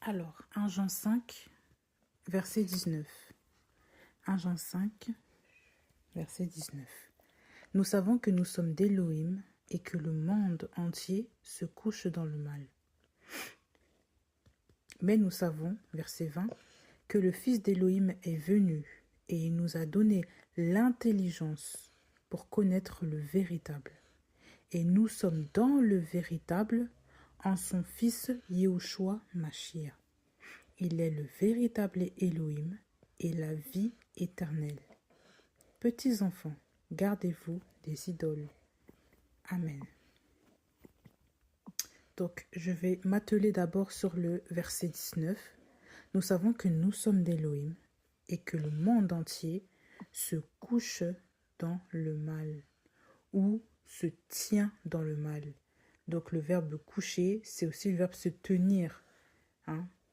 Alors, 1 Jean 5, verset 19. 1 Jean 5, verset 19. Nous savons que nous sommes d'Élohim et que le monde entier se couche dans le mal. Mais nous savons, verset 20, que le Fils d'Élohim est venu et il nous a donné l'intelligence pour connaître le véritable. Et nous sommes dans le véritable en son Fils Yehoshua Mashiach. Il est le véritable Elohim et la vie éternelle. Petits enfants, gardez-vous des idoles. Amen. Donc, je vais m'atteler d'abord sur le verset 19. Nous savons que nous sommes d'Elohim et que le monde entier se couche dans le mal ou se tient dans le mal. Donc, le verbe coucher, c'est aussi le verbe se tenir.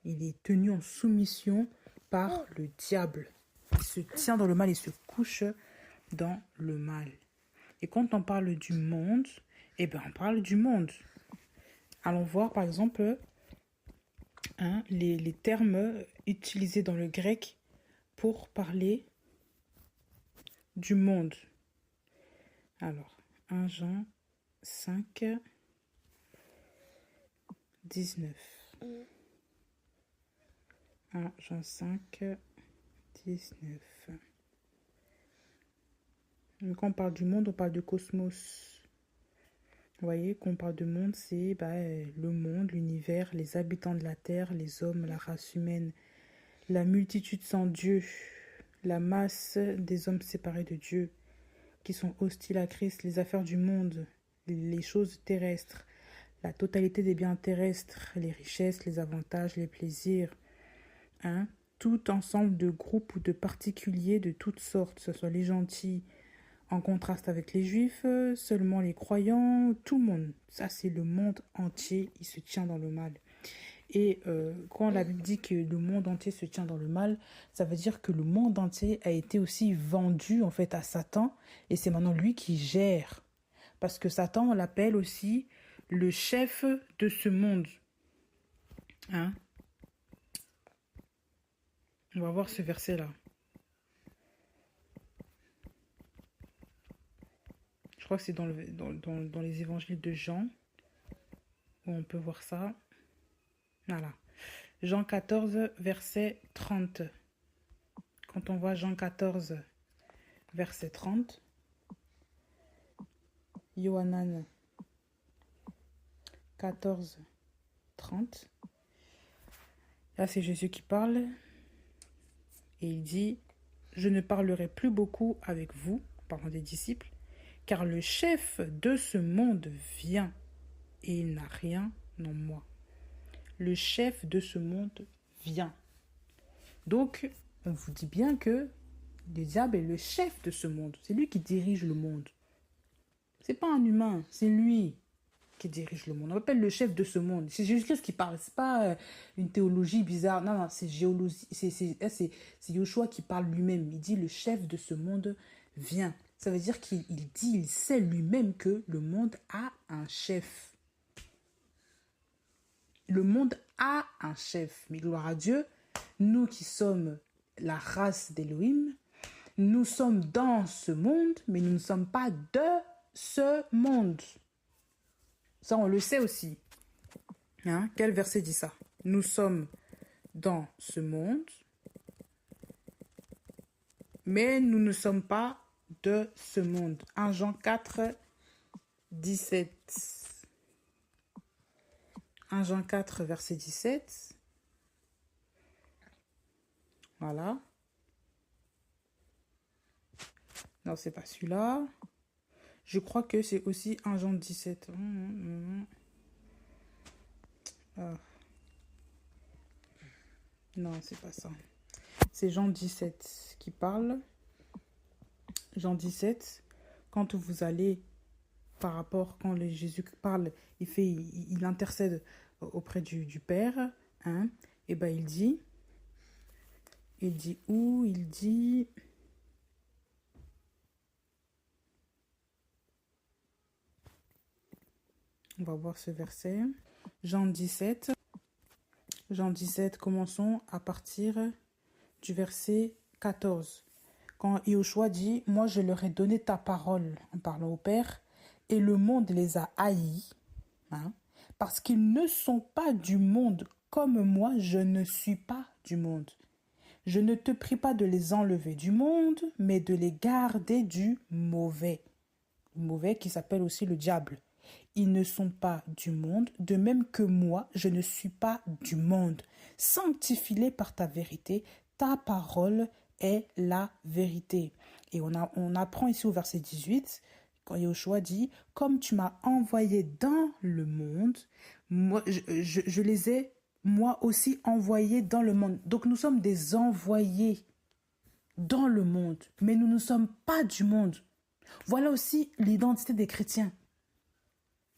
Il est tenu en soumission par le diable. Il se tient dans le mal et se couche dans le mal. Et quand on parle du monde, on parle du monde. Allons voir par exemple les termes utilisés dans le grec pour parler du monde. Alors, 1 Jean 5, 19. 1 Jean 5, 19. Quand on parle du monde, on parle du cosmos. Vous voyez, quand on parle de monde, c'est le monde, l'univers, les habitants de la terre, les hommes, la race humaine, la multitude sans Dieu, la masse des hommes séparés de Dieu, qui sont hostiles à Christ, les affaires du monde, les choses terrestres, la totalité des biens terrestres, les richesses, les avantages, les plaisirs, tout ensemble de groupes ou de particuliers de toutes sortes, que ce soit les gentils, en contraste avec les juifs, seulement les croyants, tout le monde. Ça, c'est le monde entier, il se tient dans le mal. Et quand la Bible dit que le monde entier se tient dans le mal, ça veut dire que le monde entier a été aussi vendu en fait à Satan, et c'est maintenant lui qui gère. Parce que Satan, on l'appelle aussi le chef de ce monde. On va voir ce verset-là. Je crois que c'est dans les évangiles de Jean où on peut voir ça. Voilà. Jean 14, verset 30. Quand on voit Jean 14, verset 30, Yohanan 14, 30, là c'est Jésus qui parle et il dit « Je ne parlerai plus beaucoup avec vous, parlant des disciples, car le chef de ce monde vient et il n'a rien en moi. » Le chef de ce monde vient. Donc, on vous dit bien que le diable est le chef de ce monde. C'est lui qui dirige le monde. C'est pas un humain, c'est lui qui dirige le monde. On appelle le chef de ce monde. C'est Jésus-Christ qui parle. C'est pas une théologie bizarre. Non, c'est géologie. C'est Yoshua qui parle lui-même. Il dit le chef de ce monde vient. Ça veut dire il sait lui-même que le monde a un chef. Le monde a un chef. Mais gloire à Dieu, nous qui sommes la race d'Élohim, nous sommes dans ce monde, mais nous ne sommes pas de ce monde. Ça, on le sait aussi. Quel verset dit ça? Nous sommes dans ce monde, mais nous ne sommes pas de ce monde. 1 Jean 4, 17. 1 Jean 4, verset 17. Voilà. Non, c'est pas celui-là. Je crois que c'est aussi 1 Jean 17. Non, c'est pas ça. C'est Jean 17 qui parle. Jean 17, quand vous allez, par rapport, quand Jésus parle, il intercède auprès du Père, et il dit où? Il dit... On va voir ce verset. Jean 17, Jean 17, commençons à partir du verset 14. Quand Yahushua dit, moi je leur ai donné ta parole, en parlant au Père, et le monde les a haïs, hein, parce qu'ils ne sont pas du monde, comme moi je ne suis pas du monde. Je ne te prie pas de les enlever du monde, mais de les garder du mauvais. Le mauvais qui s'appelle aussi le diable. Ils ne sont pas du monde, de même que moi, je ne suis pas du monde. Sanctifie-les par ta vérité, ta parole est la vérité. Et on apprend ici au verset 18, quand Yahushua dit, comme tu m'as envoyé dans le monde, moi, je les ai moi aussi envoyés dans le monde. Donc nous sommes des envoyés dans le monde, mais nous ne sommes pas du monde. Voilà aussi l'identité des chrétiens.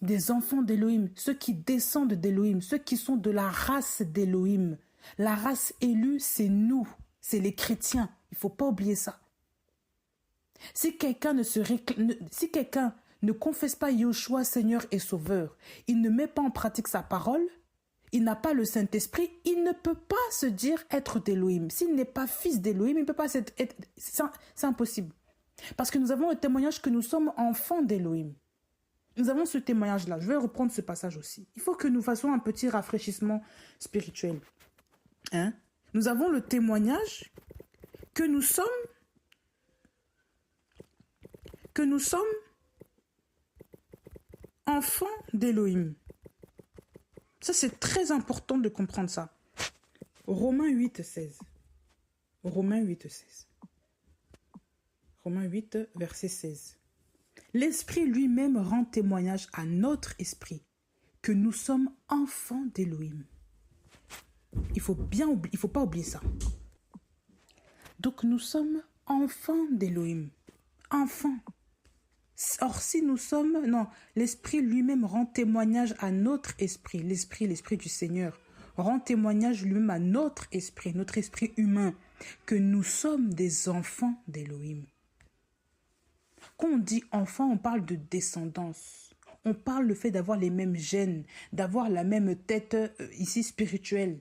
Des enfants d'Élohim, ceux qui descendent d'Élohim, ceux qui sont de la race d'Élohim. La race élue, c'est nous, c'est les chrétiens. Il ne faut pas oublier ça. Si quelqu'un ne confesse pas Yahushua Seigneur et Sauveur, il ne met pas en pratique sa parole, il n'a pas le Saint-Esprit, il ne peut pas se dire être d'Élohim. S'il n'est pas fils d'Élohim, il ne peut pas être... C'est impossible. Parce que nous avons le témoignage que nous sommes enfants d'Élohim. Nous avons ce témoignage-là. Je vais reprendre ce passage aussi. Il faut que nous fassions un petit rafraîchissement spirituel. Hein? Nous avons le témoignage que nous sommes enfants d'Élohim. Ça, c'est très important de comprendre ça. Romains 8, 16. Romains 8, 16. Romains 8, verset 16. L'Esprit lui-même rend témoignage à notre esprit que nous sommes enfants d'Élohim. Il faut pas oublier ça. Donc nous sommes enfants d'Élohim. Enfants. Or si nous sommes... Non, l'Esprit lui-même rend témoignage à notre esprit. L'Esprit du Seigneur rend témoignage lui-même à notre esprit humain, que nous sommes des enfants d'Élohim. Quand on dit enfant, on parle de descendance. On parle le fait d'avoir les mêmes gènes, d'avoir la même tête ici spirituelle,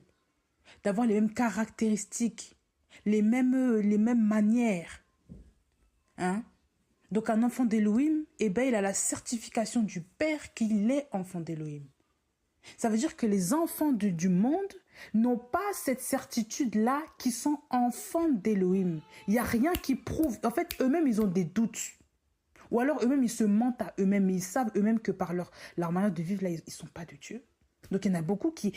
d'avoir les mêmes caractéristiques, les mêmes manières. Hein? Donc un enfant d'Élohim, eh ben, il a la certification du Père qu'il est enfant d'Élohim. Ça veut dire que les enfants du monde n'ont pas cette certitude-là qui sont enfants d'Élohim. Il n'y a rien qui prouve. En fait, eux-mêmes, ils ont des doutes. Ou alors eux-mêmes, ils se mentent à eux-mêmes. Ils savent eux-mêmes que par leur manière de vivre, là, ils ne sont pas de Dieu. Donc, il y en a beaucoup qui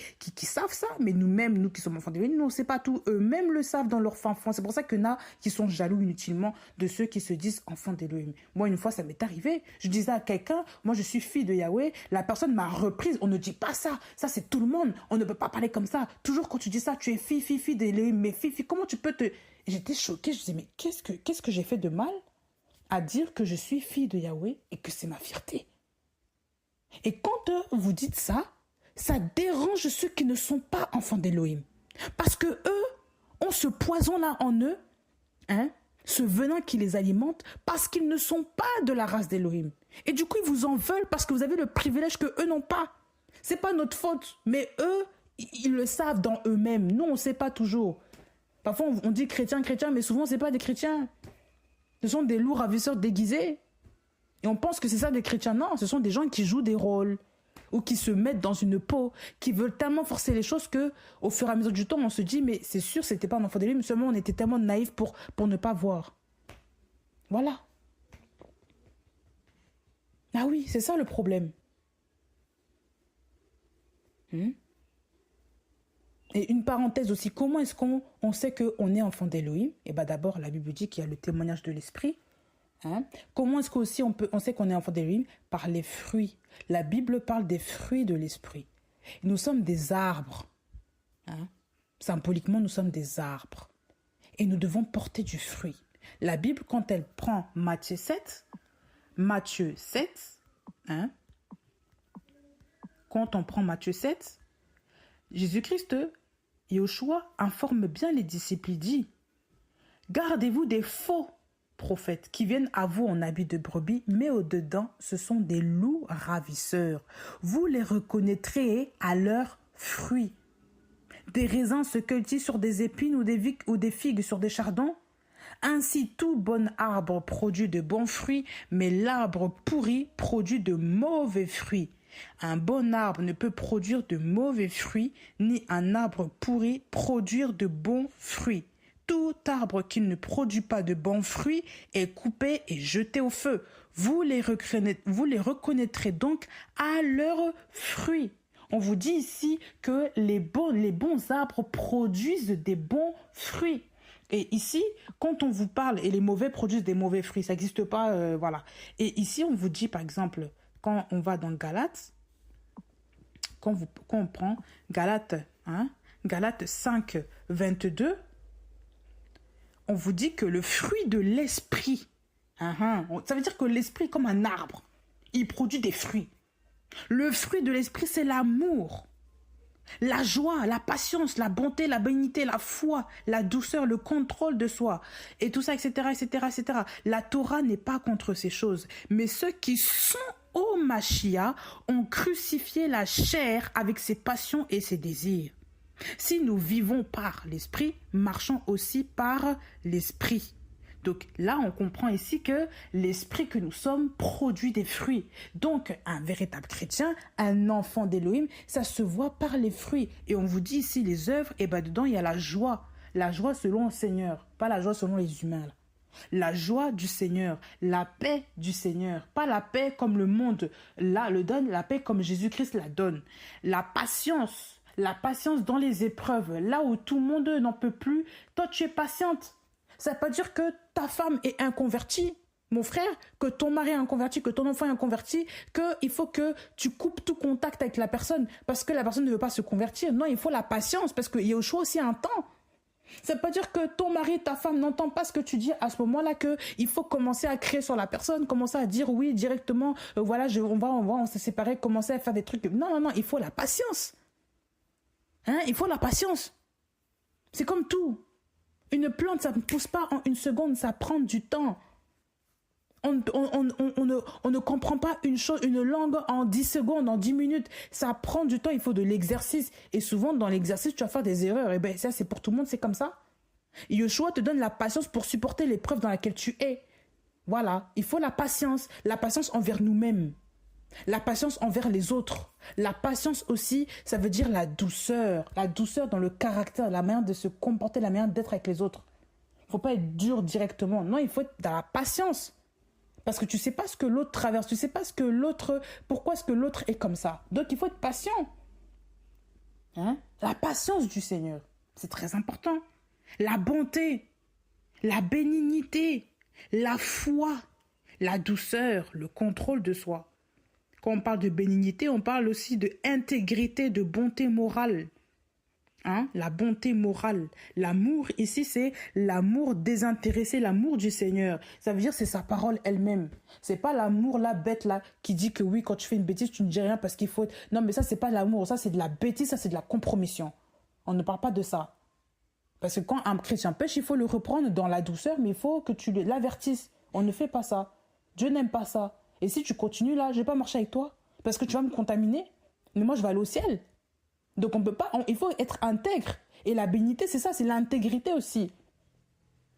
savent ça. Mais nous-mêmes, nous qui sommes enfants d'Élohim, nous, on ne sait pas tout. Eux-mêmes le savent dans leur fin fond. C'est pour ça qu'il y en a qui sont jaloux inutilement de ceux qui se disent enfants d'Élohim. Moi, une fois, ça m'est arrivé. Je disais à quelqu'un, moi, je suis fille de Yahweh. La personne m'a reprise. On ne dit pas ça. Ça, c'est tout le monde. On ne peut pas parler comme ça. Toujours quand tu dis ça, tu es fille d'Élohim. Mais fille, comment tu peux te... J'étais choquée. Je disais, mais qu'est-ce que j'ai fait de mal à dire que je suis fille de Yahweh et que c'est ma fierté. Et quand vous dites ça, ça dérange ceux qui ne sont pas enfants d'Élohim. Parce que eux ont ce poison-là en eux, hein, ce venin qui les alimente, parce qu'ils ne sont pas de la race d'Élohim. Et du coup, ils vous en veulent parce que vous avez le privilège que eux n'ont pas. C'est pas notre faute, mais eux, ils le savent dans eux-mêmes. Nous, on ne sait pas toujours. Parfois, on dit chrétien, mais souvent, ce n'est pas des chrétiens. Ce sont des loups ravisseurs déguisés. Et on pense que c'est ça des chrétiens. Non, ce sont des gens qui jouent des rôles ou qui se mettent dans une peau, qui veulent tellement forcer les choses qu'au fur et à mesure du temps, on se dit, mais c'est sûr, c'était pas un enfant d'Élohim, mais seulement on était tellement naïfs pour ne pas voir. Voilà. Ah oui, c'est ça le problème. Et une parenthèse aussi, comment est-ce qu'on sait qu'on est enfant d'Élohim? Eh bien d'abord, la Bible dit qu'il y a le témoignage de l'Esprit. Hein? Comment est-ce qu'aussi on sait qu'on est enfant d'Élohim? Par les fruits. La Bible parle des fruits de l'Esprit. Nous sommes des arbres. Hein? Symboliquement, nous sommes des arbres. Et nous devons porter du fruit. La Bible, quand elle prend Matthieu 7, hein? Quand on prend Matthieu 7, Jésus-Christ, Yahushua informe bien les disciples, il dit, gardez-vous des faux prophètes qui viennent à vous en habit de brebis, mais au-dedans, ce sont des loups ravisseurs. Vous les reconnaîtrez à leurs fruits. des raisins se cueillent sur des épines ou des figues sur des chardons? Ainsi, tout bon arbre produit de bons fruits, mais l'arbre pourri produit de mauvais fruits. Un bon arbre ne peut produire de mauvais fruits, ni un arbre pourri produire de bons fruits. Tout arbre qui ne produit pas de bons fruits est coupé et jeté au feu. Vous les reconnaîtrez donc à leurs fruits. On vous dit ici que les bons arbres produisent des bons fruits. Et ici, quand on vous parle, et les mauvais produisent des mauvais fruits, ça n'existe pas, voilà. Et ici, on vous dit, par exemple, quand on va dans Galates, quand on prend Galates 5, 22, on vous dit que le fruit de l'esprit, ça veut dire que l'esprit est comme un arbre, il produit des fruits. Le fruit de l'esprit, c'est l'amour, la joie, la patience, la bonté, la bénignité, la foi, la douceur, le contrôle de soi, et tout ça, etc., etc., etc. La Torah n'est pas contre ces choses, mais ceux qui sont au Mashiach ont crucifié la chair avec ses passions et ses désirs. Si nous vivons par l'esprit, marchons aussi par l'esprit. Donc là, on comprend ici que l'esprit que nous sommes produit des fruits. Donc, un véritable chrétien, un enfant d'Élohim, ça se voit par les fruits. Et on vous dit ici les œuvres, et ben dedans, il y a la joie selon le Seigneur, pas la joie selon les humains. Là. La joie du Seigneur, la paix du Seigneur, pas la paix comme le monde là le donne, la paix comme Jésus-Christ la donne. La patience dans les épreuves, là où tout le monde n'en peut plus, toi tu es patiente. Ça ne veut pas dire que ta femme est inconvertie, mon frère, que ton mari est inconverti, que ton enfant est inconverti, qu'il faut que tu coupes tout contact avec la personne parce que la personne ne veut pas se convertir. Non, il faut la patience parce qu'il y a au choix aussi un temps. Ça ne veut pas dire que ton mari, ta femme n'entend pas ce que tu dis à ce moment-là, qu'il faut commencer à créer sur la personne, commencer à dire oui directement, voilà, on va se séparer, commencer à faire des trucs. Non, il faut la patience. Il faut la patience. C'est comme tout. Une plante, ça ne pousse pas en une seconde, ça prend du temps. On ne comprend pas une langue en 10 secondes, en 10 minutes. Ça prend du temps, il faut de l'exercice. Et souvent, dans l'exercice, tu vas faire des erreurs. Et bien, ça, c'est pour tout le monde, c'est comme ça. Yeshua te donne la patience pour supporter l'épreuve dans laquelle tu es. Voilà, il faut la patience envers nous-mêmes. La patience envers les autres. La patience aussi, ça veut dire la douceur. La douceur dans le caractère, la manière de se comporter, la manière d'être avec les autres. Il ne faut pas être dur directement. Non, il faut être dans la patience. Parce que tu ne sais pas ce que l'autre traverse. Tu ne sais pas pourquoi est-ce que l'autre est comme ça. Donc, il faut être patient. La patience du Seigneur, c'est très important. La bonté, la bénignité, la foi, la douceur, le contrôle de soi. Quand on parle de bénignité, on parle aussi de intégrité, de bonté morale. La bonté morale. L'amour, ici, c'est l'amour désintéressé, l'amour du Seigneur. Ça veut dire c'est sa parole elle-même. C'est pas l'amour, la bête, là, qui dit que oui, quand tu fais une bêtise, tu ne dis rien parce qu'il faut... Non, mais ça, c'est pas l'amour. Ça, c'est de la bêtise, ça, c'est de la compromission. On ne parle pas de ça. Parce que quand un chrétien pêche, il faut le reprendre dans la douceur, mais il faut que tu l'avertisses. On ne fait pas ça. Dieu n'aime pas ça. Et si tu continues là, je ne vais pas marcher avec toi parce que tu vas me contaminer. Mais moi, je vais aller au ciel. Donc, on peut pas. Il faut être intègre. Et la bénignité, c'est ça, c'est l'intégrité aussi.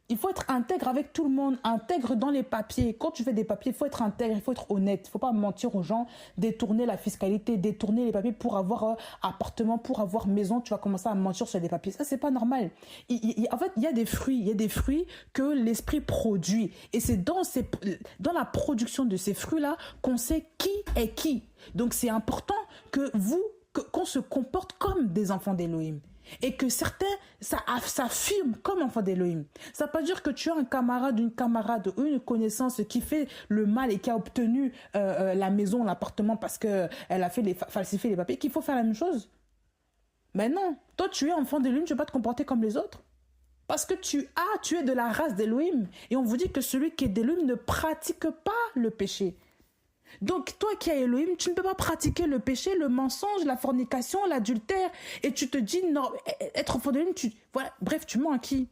Il faut être intègre avec tout le monde, intègre dans les papiers. Quand tu fais des papiers, il faut être intègre, il faut être honnête. Il ne faut pas mentir aux gens, détourner la fiscalité, détourner les papiers pour avoir appartement, pour avoir maison. Tu vas commencer à mentir sur les papiers. Ça, c'est pas normal. En fait, il y a des fruits que l'esprit produit. Et c'est dans la production de ces fruits-là qu'on sait qui est qui. Donc, c'est important qu'on se comporte comme des enfants d'Élohim. Et que certains s'affirment comme enfants d'Élohim. Ça ne veut pas dire que tu as un camarade, une camarade ou une connaissance qui fait le mal et qui a obtenu la maison, l'appartement parce qu'elle a falsifié les papiers, qu'il faut faire la même chose. Mais non, toi tu es enfant d'Élohim, tu ne vas pas te comporter comme les autres. Parce que tu es de la race d'Élohim. Et on vous dit que celui qui est d'Élohim ne pratique pas le péché. Donc, toi qui as Elohim, tu ne peux pas pratiquer le péché, le mensonge, la fornication, l'adultère. Et tu te dis, non, être enfant d'Elohim, voilà, bref, tu mens à qui?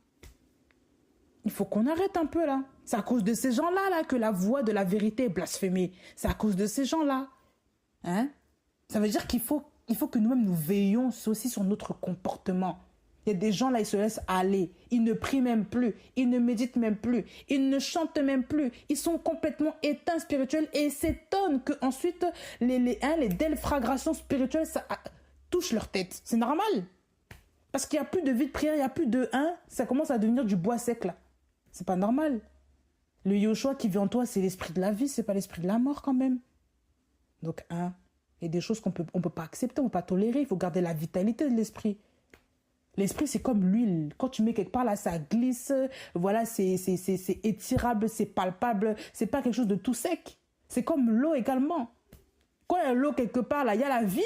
Il faut qu'on arrête un peu là. C'est à cause de ces gens-là là, que la voix de la vérité est blasphémée. C'est à cause de ces gens-là. Ça veut dire qu'il faut Il faut que nous-mêmes nous veillions aussi sur notre comportement. Il y a des gens là, ils se laissent aller. Ils ne prient même plus. Ils ne méditent même plus. Ils ne chantent même plus. Ils sont complètement éteints spirituels et ils s'étonnent qu'ensuite les déflagrations spirituelles ça, touchent leur tête. C'est normal. Parce qu'il n'y a plus de vie de prière, il n'y a plus de ça commence à devenir du bois sec là. C'est pas normal. Le Yoshua qui vit en toi, c'est l'esprit de la vie, c'est pas l'esprit de la mort quand même. Donc il y a des choses qu'on peut pas accepter, on peut pas tolérer. Il faut garder la vitalité de l'esprit. L'esprit, c'est comme l'huile. Quand tu mets quelque part, là, ça glisse. Voilà, c'est étirable, c'est palpable. C'est pas quelque chose de tout sec. C'est comme l'eau également. Quand il y a l'eau quelque part, là, il y a la vie.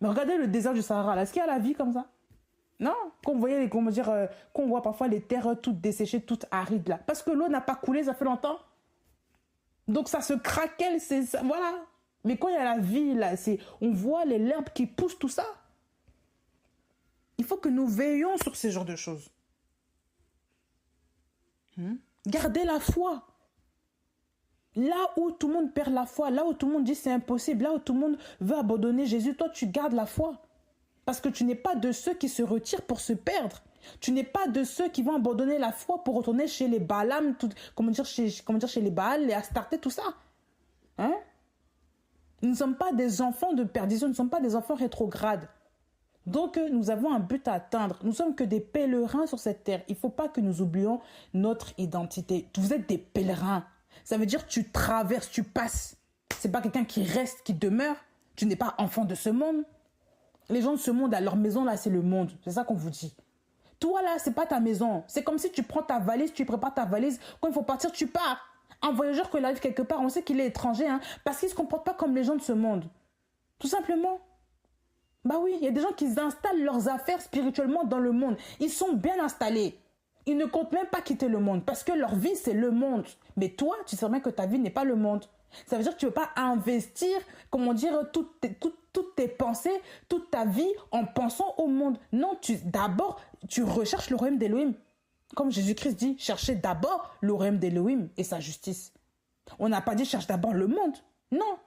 Mais regardez le désert du Sahara, là. Est-ce qu'il y a la vie comme ça? Non. Quand on voit parfois les terres toutes desséchées, toutes arides, là. Parce que l'eau n'a pas coulé, ça fait longtemps. Donc, ça se craquelle, voilà. Mais quand il y a la vie, là, on voit les herbes qui poussent, tout ça. Il faut que nous veillions sur ces genres de choses. Gardez la foi. Là où tout le monde perd la foi, là où tout le monde dit c'est impossible, là où tout le monde veut abandonner Jésus, toi tu gardes la foi. Parce que tu n'es pas de ceux qui se retirent pour se perdre. Tu n'es pas de ceux qui vont abandonner la foi pour retourner chez les Balaam, chez les Baal, les Astartés, tout ça. Nous ne sommes pas des enfants de perdition, nous ne sommes pas des enfants rétrogrades. Donc, nous avons un but à atteindre. Nous sommes que des pèlerins sur cette terre. Il ne faut pas que nous oublions notre identité. Vous êtes des pèlerins. Ça veut dire que tu traverses, tu passes. Ce n'est pas quelqu'un qui reste, qui demeure. Tu n'es pas enfant de ce monde. Les gens de ce monde, à leur maison, là, c'est le monde. C'est ça qu'on vous dit. Toi, là, ce n'est pas ta maison. C'est comme si tu prends ta valise, tu prépares ta valise. Quand il faut partir, tu pars. Un voyageur, quand il arrive quelque part, on sait qu'il est étranger, parce qu'il ne se comporte pas comme les gens de ce monde. Tout simplement. Bah oui, il y a des gens qui installent leurs affaires spirituellement dans le monde. Ils sont bien installés. Ils ne comptent même pas quitter le monde parce que leur vie, c'est le monde. Mais toi, tu sais bien que ta vie n'est pas le monde. Ça veut dire que tu ne veux pas investir, toutes tes pensées, toute ta vie en pensant au monde. Non, d'abord, tu recherches le royaume d'Élohim. Comme Jésus-Christ dit, cherchez d'abord le royaume d'Élohim et sa justice. On n'a pas dit cherche d'abord le monde. Non.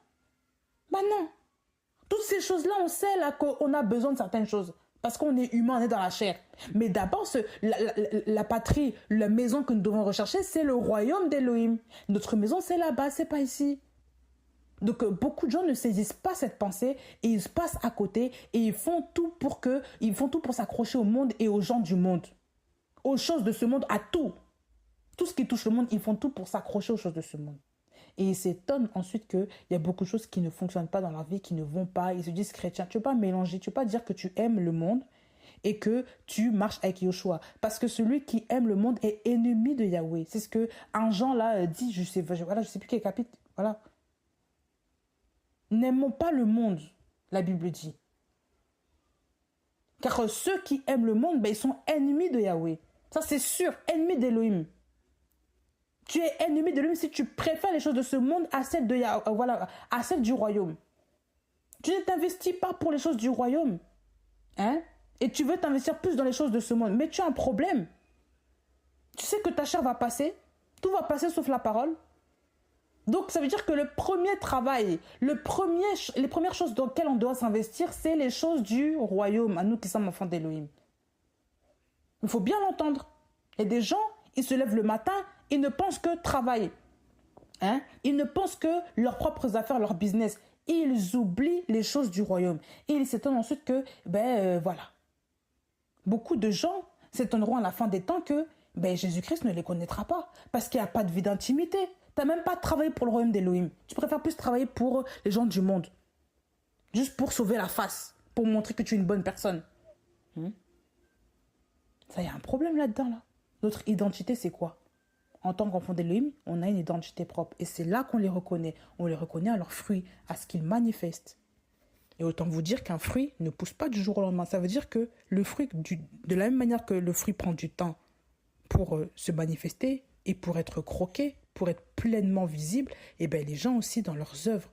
Bah non. Toutes ces choses-là, on sait là qu'on a besoin de certaines choses. Parce qu'on est humain, on est dans la chair. Mais d'abord, la patrie, la maison que nous devons rechercher, c'est le royaume d'Élohim. Notre maison, c'est là-bas, c'est pas ici. Donc, beaucoup de gens ne saisissent pas cette pensée et ils se passent à côté et ils font tout pour s'accrocher au monde et aux gens du monde. Aux choses de ce monde, à tout. Tout ce qui touche le monde, ils font tout pour s'accrocher aux choses de ce monde. Et ils s'étonnent ensuite qu'il y a beaucoup de choses qui ne fonctionnent pas dans leur vie, qui ne vont pas. Ils se disent chrétiens. Tu ne peux pas mélanger, tu ne peux pas dire que tu aimes le monde et que tu marches avec Yoshua. Parce que celui qui aime le monde est ennemi de Yahweh. C'est ce que un Jean là dit, je sais plus quel chapitre. Voilà. N'aimons pas le monde, la Bible dit. Car ceux qui aiment le monde, ils sont ennemis de Yahweh. Ça c'est sûr, ennemis d'Élohim. Tu es ennemi de lui si tu préfères les choses de ce monde à celles à celles du royaume. Tu ne t'investis pas pour les choses du royaume. Et tu veux t'investir plus dans les choses de ce monde. Mais tu as un problème. Tu sais que ta chair va passer. Tout va passer sauf la parole. Donc ça veut dire que le premier travail, les premières choses dans lesquelles on doit s'investir, c'est les choses du royaume, à nous qui sommes enfants d'Élohim. Il faut bien l'entendre. Il y a des gens, ils se lèvent le matin, ils ne pensent que travailler. Ils ne pensent que leurs propres affaires, leur business. Ils oublient les choses du royaume. Et ils s'étonnent ensuite que, voilà. Beaucoup de gens s'étonneront à la fin des temps que Jésus-Christ ne les connaîtra pas. Parce qu'il n'y a pas de vie d'intimité. Tu n'as même pas travaillé pour le royaume d'Élohim. Tu préfères plus travailler pour les gens du monde. Juste pour sauver la face. Pour montrer que tu es une bonne personne. Ça, il y a un problème là-dedans, là. Notre identité, c'est quoi? En tant qu'enfant d'Élohim, on a une identité propre. Et c'est là qu'on les reconnaît. On les reconnaît à leurs fruits, à ce qu'ils manifestent. Et autant vous dire qu'un fruit ne pousse pas du jour au lendemain. Ça veut dire que le fruit, de la même manière que le fruit prend du temps pour se manifester et pour être croqué, pour être pleinement visible, les gens aussi dans leurs œuvres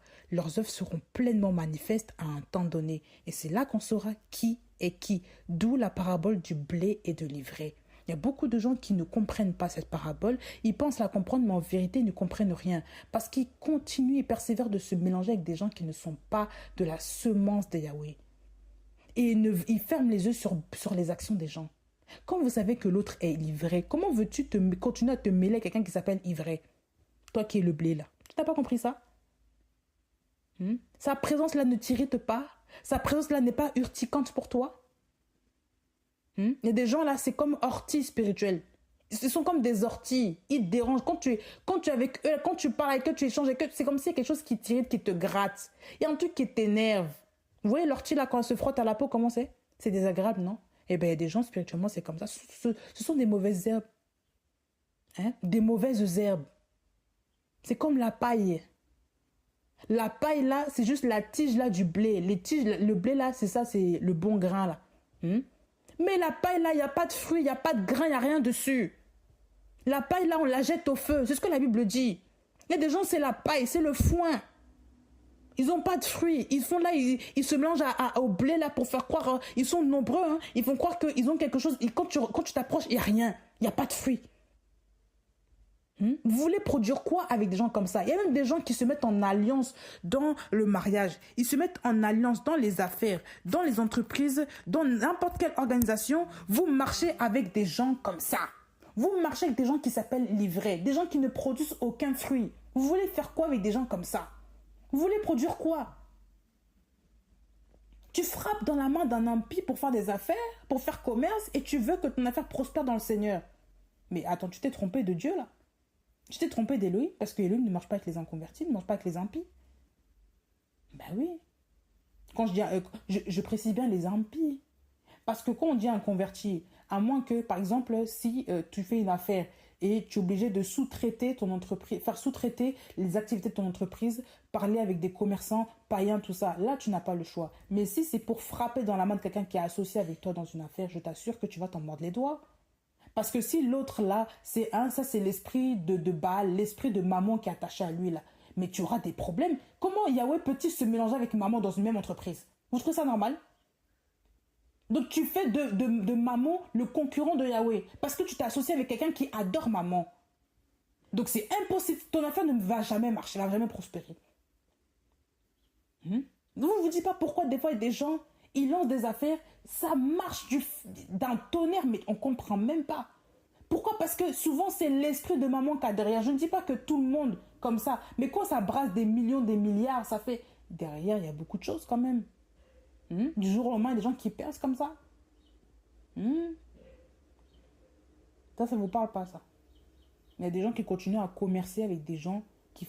seront pleinement manifestes à un temps donné. Et c'est là qu'on saura qui est qui. D'où la parabole du blé et de l'ivraie. Il Il y a beaucoup de gens qui ne comprennent pas cette parabole. Ils pensent la comprendre, mais en vérité, ils ne comprennent rien. Parce qu'ils continuent et persévèrent de se mélanger avec des gens qui ne sont pas de la semence de Yahweh. Et ils ferment les yeux sur les actions des gens. Quand vous savez que l'autre est livré, comment veux-tu continuer à te mêler à quelqu'un qui s'appelle Ivray? Toi qui es le blé là. Tu n'as pas compris ça? Sa présence là ne t'irrite pas? Sa présence là n'est pas urticante pour toi? Il y a des gens là, c'est comme orties spirituelles. Ce sont comme des orties. Ils te dérangent. Quand tu es avec eux, quand tu parles avec eux, tu échanges avec eux, c'est comme si il y a quelque chose qui t'irrite, qui te gratte. Il y a un truc qui t'énerve. Vous voyez l'ortie là, quand elle se frotte à la peau, comment c'est? C'est désagréable, non? Eh bien, il y a des gens spirituellement, c'est comme ça. Ce sont des mauvaises herbes. Des mauvaises herbes. C'est comme la paille. La paille là, c'est juste la tige là du blé. Les tiges, le blé là, c'est ça, c'est le bon grain là. Mais la paille là, il n'y a pas de fruits, il n'y a pas de grain, il n'y a rien dessus. La paille là, on la jette au feu. C'est ce que la Bible dit. Il y a des gens, c'est la paille, c'est le foin. Ils n'ont pas de fruits. Ils sont là, ils se mélangent au blé là pour faire croire. Ils sont nombreux. Ils font croire qu'ils ont quelque chose. Et quand tu t'approches, il n'y a rien. Il n'y a pas de fruits. Vous voulez produire quoi avec des gens comme ça? Il y a même des gens qui se mettent en alliance dans le mariage. Ils se mettent en alliance dans les affaires, dans les entreprises, dans n'importe quelle organisation. Vous marchez avec des gens comme ça. Vous marchez avec des gens qui s'appellent livrés, des gens qui ne produisent aucun fruit. Vous voulez faire quoi avec des gens comme ça? Vous voulez produire quoi? Tu frappes dans la main d'un impie pour faire des affaires, pour faire commerce, et tu veux que ton affaire prospère dans le Seigneur. Mais attends, tu t'es trompé de Dieu là? Tu t'es trompé d'Élohim, parce que Élohim ne marche pas avec les inconvertis, ne marche pas avec les impies. Ben oui. Quand je dis, je précise bien les impies. Parce que quand on dit inconverti, à moins que, par exemple, si tu fais une affaire et tu es obligé de sous-traiter ton entreprise, faire sous-traiter les activités de ton entreprise, parler avec des commerçants, païens, tout ça, là, tu n'as pas le choix. Mais si c'est pour frapper dans la main de quelqu'un qui est associé avec toi dans une affaire, je t'assure que tu vas t'en mordre les doigts. Parce que si l'autre là, ça c'est l'esprit de Baal, l'esprit de maman qui est attaché à lui là. Mais tu auras des problèmes. Comment Yahweh peut-il se mélanger avec maman dans une même entreprise? Vous trouvez ça normal? Donc tu fais de maman le concurrent de Yahweh. Parce que tu t'es associé avec quelqu'un qui adore maman. Donc c'est impossible. Ton affaire ne va jamais marcher, elle ne va jamais prospérer. Vous ne vous dites pas pourquoi des fois il y a des gens... Ils lancent des affaires, ça marche d'un tonnerre, mais on ne comprend même pas. Pourquoi? Parce que souvent, c'est l'esprit de maman qui a derrière. Je ne dis pas que tout le monde comme ça, mais quand ça brasse des millions, des milliards, ça fait... Derrière, il y a beaucoup de choses quand même. Du jour au lendemain, il y a des gens qui percent comme ça. Ça ne vous parle pas, ça. Il y a des gens qui continuent à commercer avec des gens qui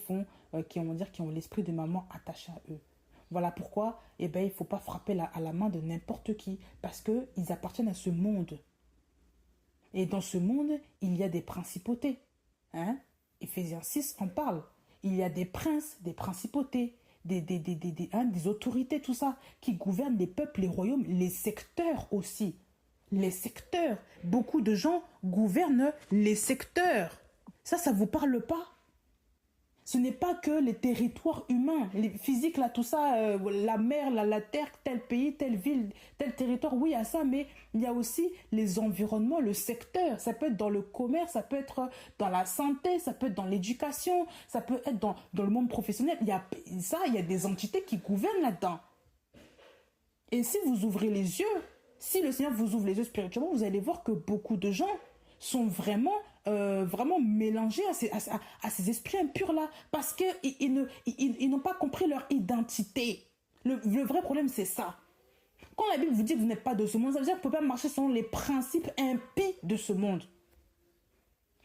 ont l'esprit de maman attaché à eux. Voilà pourquoi il ne faut pas frapper à la main de n'importe qui, parce qu'ils appartiennent à ce monde. Et dans ce monde, il y a des principautés. Éphésiens 6 en parle. Il y a des princes, des principautés, des autorités, tout ça, qui gouvernent les peuples, les royaumes, les secteurs aussi. Les secteurs. Beaucoup de gens gouvernent les secteurs. Ça ne vous parle pas? Ce n'est pas que les territoires humains, les physiques, là, tout ça, la mer, la terre, tel pays, telle ville, tel territoire, oui, il y a ça, mais il y a aussi les environnements, le secteur. Ça peut être dans le commerce, ça peut être dans la santé, ça peut être dans l'éducation, ça peut être dans le monde professionnel. Il y a des entités qui gouvernent là-dedans. Et si vous ouvrez les yeux, si le Seigneur vous ouvre les yeux spirituellement, vous allez voir que beaucoup de gens sont vraiment mélangés à ces esprits impurs là, parce qu'ils n'ont pas compris leur identité. Le vrai problème, c'est ça. Quand la Bible vous dit que vous n'êtes pas de ce monde, ça veut dire que vous ne pouvez pas marcher selon les principes impies de ce monde.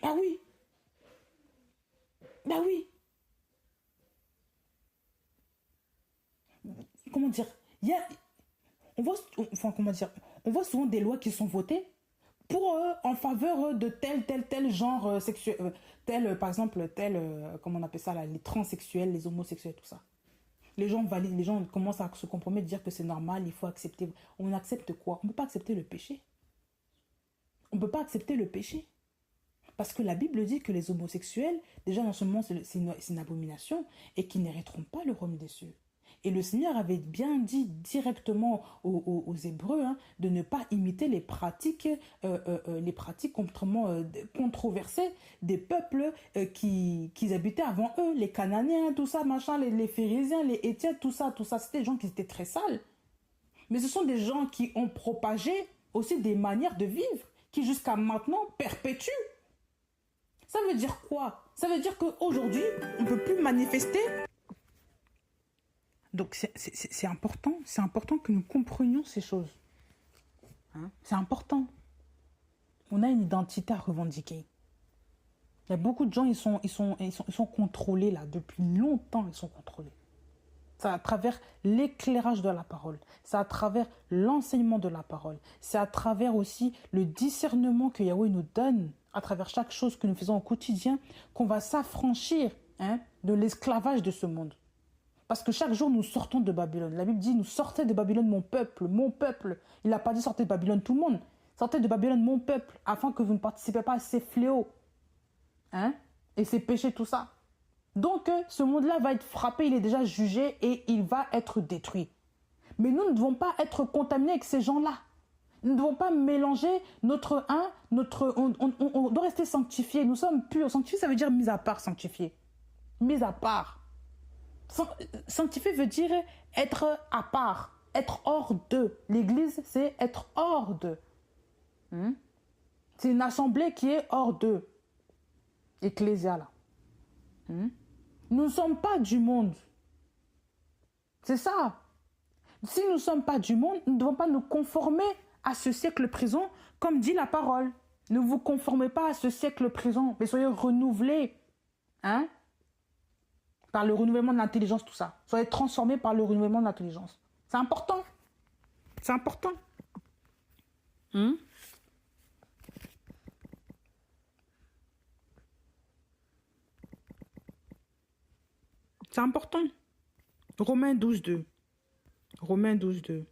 Ah oui. Bah oui. Comment dire? On voit souvent des lois qui sont votées en faveur de tel genre sexuel, par exemple, comment on appelle ça là, les transsexuels, les homosexuels, tout ça. Les gens valident, les gens commencent à se compromettre, dire que c'est normal, il faut accepter. On accepte quoi? On ne peut pas accepter le péché. On ne peut pas accepter le péché. Parce que la Bible dit que les homosexuels, déjà dans ce monde, c'est une abomination et qu'ils n'hériteront pas le royaume des cieux. Et le Seigneur avait bien dit directement aux Hébreux de ne pas imiter les pratiques complètement controversées des peuples qui habitaient avant eux, les Cananéens, tout ça, machin, les Phérésiens, les Hétiens, tout ça. C'était des gens qui étaient très sales. Mais ce sont des gens qui ont propagé aussi des manières de vivre qui jusqu'à maintenant perpétuent. Ça veut dire quoi? Ça veut dire qu'aujourd'hui, on ne peut plus manifester. Donc c'est important que nous comprenions ces choses. C'est important. On a une identité à revendiquer. Il y a beaucoup de gens, ils sont contrôlés là, depuis longtemps, ils sont contrôlés. C'est à travers l'éclairage de la parole. C'est à travers l'enseignement de la parole. C'est à travers aussi le discernement que Yahweh nous donne à travers chaque chose que nous faisons au quotidien qu'on va s'affranchir de l'esclavage de ce monde. Parce que chaque jour, nous sortons de Babylone. La Bible dit, nous sortez de Babylone, mon peuple, mon peuple. Il n'a pas dit sortez de Babylone, tout le monde. Sortez de Babylone, mon peuple, afin que vous ne participez pas à ces fléaux. Et ces péchés, tout ça. Donc, ce monde-là va être frappé, il est déjà jugé et il va être détruit. Mais nous ne devons pas être contaminés avec ces gens-là. Nous ne devons pas mélanger on doit rester sanctifié. Nous sommes purs. Sanctifié, ça veut dire mis à part, sanctifié. Mis à part. Sanctifié veut dire être à part, être hors d'eux. L'Église, c'est être hors d'eux. C'est une assemblée qui est hors d'eux. Ecclésia, là. Nous ne sommes pas du monde. C'est ça. Si nous ne sommes pas du monde, nous ne devons pas nous conformer à ce siècle présent, comme dit la parole. Ne vous conformez pas à ce siècle présent, mais soyez renouvelés. Par le renouvellement de l'intelligence, tout ça. Soyez transformés par le renouvellement de l'intelligence. C'est important. C'est important. C'est important. Romains 12, 2. Romains 12, 2.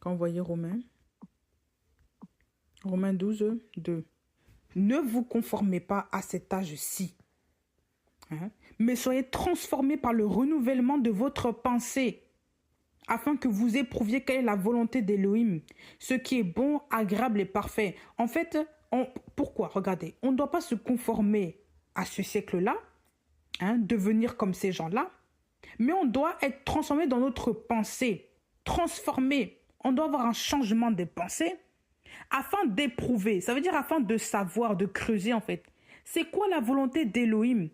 Quand vous voyez Romains 12, 2. Ne vous conformez pas à cet âge-ci, mais soyez transformés par le renouvellement de votre pensée, afin que vous éprouviez quelle est la volonté d'Élohim, ce qui est bon, agréable et parfait. En fait, pourquoi? Regardez, on ne doit pas se conformer à ce siècle-là, devenir comme ces gens-là, mais on doit être transformé dans notre pensée, transformé. On doit avoir un changement de pensée afin d'éprouver, ça veut dire afin de savoir, de creuser en fait. C'est quoi la volonté d'Élohim?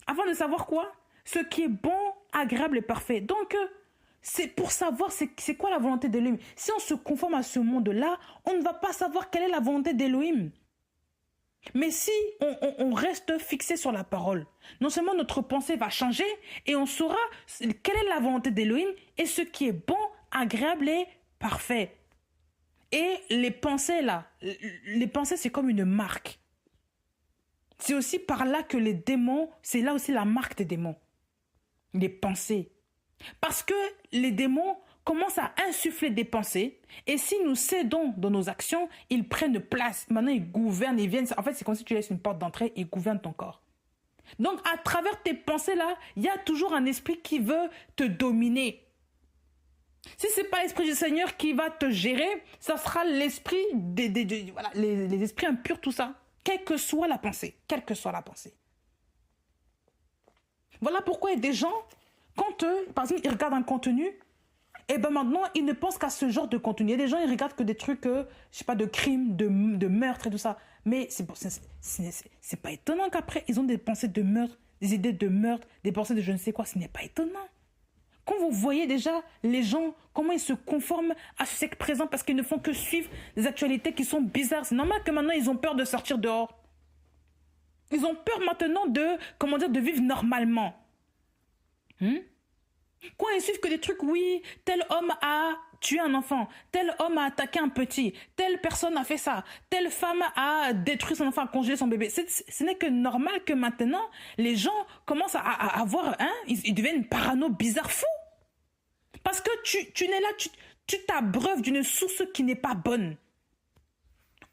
Afin de savoir quoi? Ce qui est bon, agréable et parfait. Donc, c'est pour savoir c'est quoi la volonté d'Élohim. Si on se conforme à ce monde-là, on ne va pas savoir quelle est la volonté d'Élohim. Mais si on reste fixé sur la parole, non seulement notre pensée va changer et on saura quelle est la volonté d'Élohim et ce qui est bon, agréable et parfait. Et les pensées là, c'est comme une marque. C'est aussi par là que les démons, c'est là aussi la marque des démons. Les pensées. Parce que les démons commencent à insuffler des pensées et si nous cédons dans nos actions, ils prennent place. Maintenant, ils gouvernent, ils viennent. En fait, c'est comme si tu laisses une porte d'entrée, ils gouvernent ton corps. Donc, à travers tes pensées-là, il y a toujours un esprit qui veut te dominer. Si ce n'est pas l'esprit du Seigneur qui va te gérer, ça sera l'esprit les esprits impurs, tout ça. Quelle que soit la pensée. Quelle que soit la pensée. Voilà pourquoi il y a des gens, quand par exemple, ils regardent un contenu, et ben maintenant, ils ne pensent qu'à ce genre de contenu. Il y a des gens, ils regardent que des trucs, je sais pas, de crimes, de meurtres et tout ça. Mais c'est pas étonnant qu'après, ils ont des pensées de meurtre, des idées de meurtre, des pensées de je ne sais quoi. Ce n'est pas étonnant. Quand vous voyez déjà les gens, comment ils se conforment à ce siècle présent parce qu'ils ne font que suivre des actualités qui sont bizarres. C'est normal que maintenant, ils ont peur de sortir dehors. Ils ont peur maintenant de vivre normalement. Quand ils suivent que des trucs, oui, tel homme a tué un enfant, tel homme a attaqué un petit, telle personne a fait ça, telle femme a détruit son enfant, a congelé son bébé. Ce n'est que normal que maintenant, les gens commencent à avoir, ils deviennent parano, bizarres, fous. Parce que tu n'es là, tu t'abreuves d'une source qui n'est pas bonne.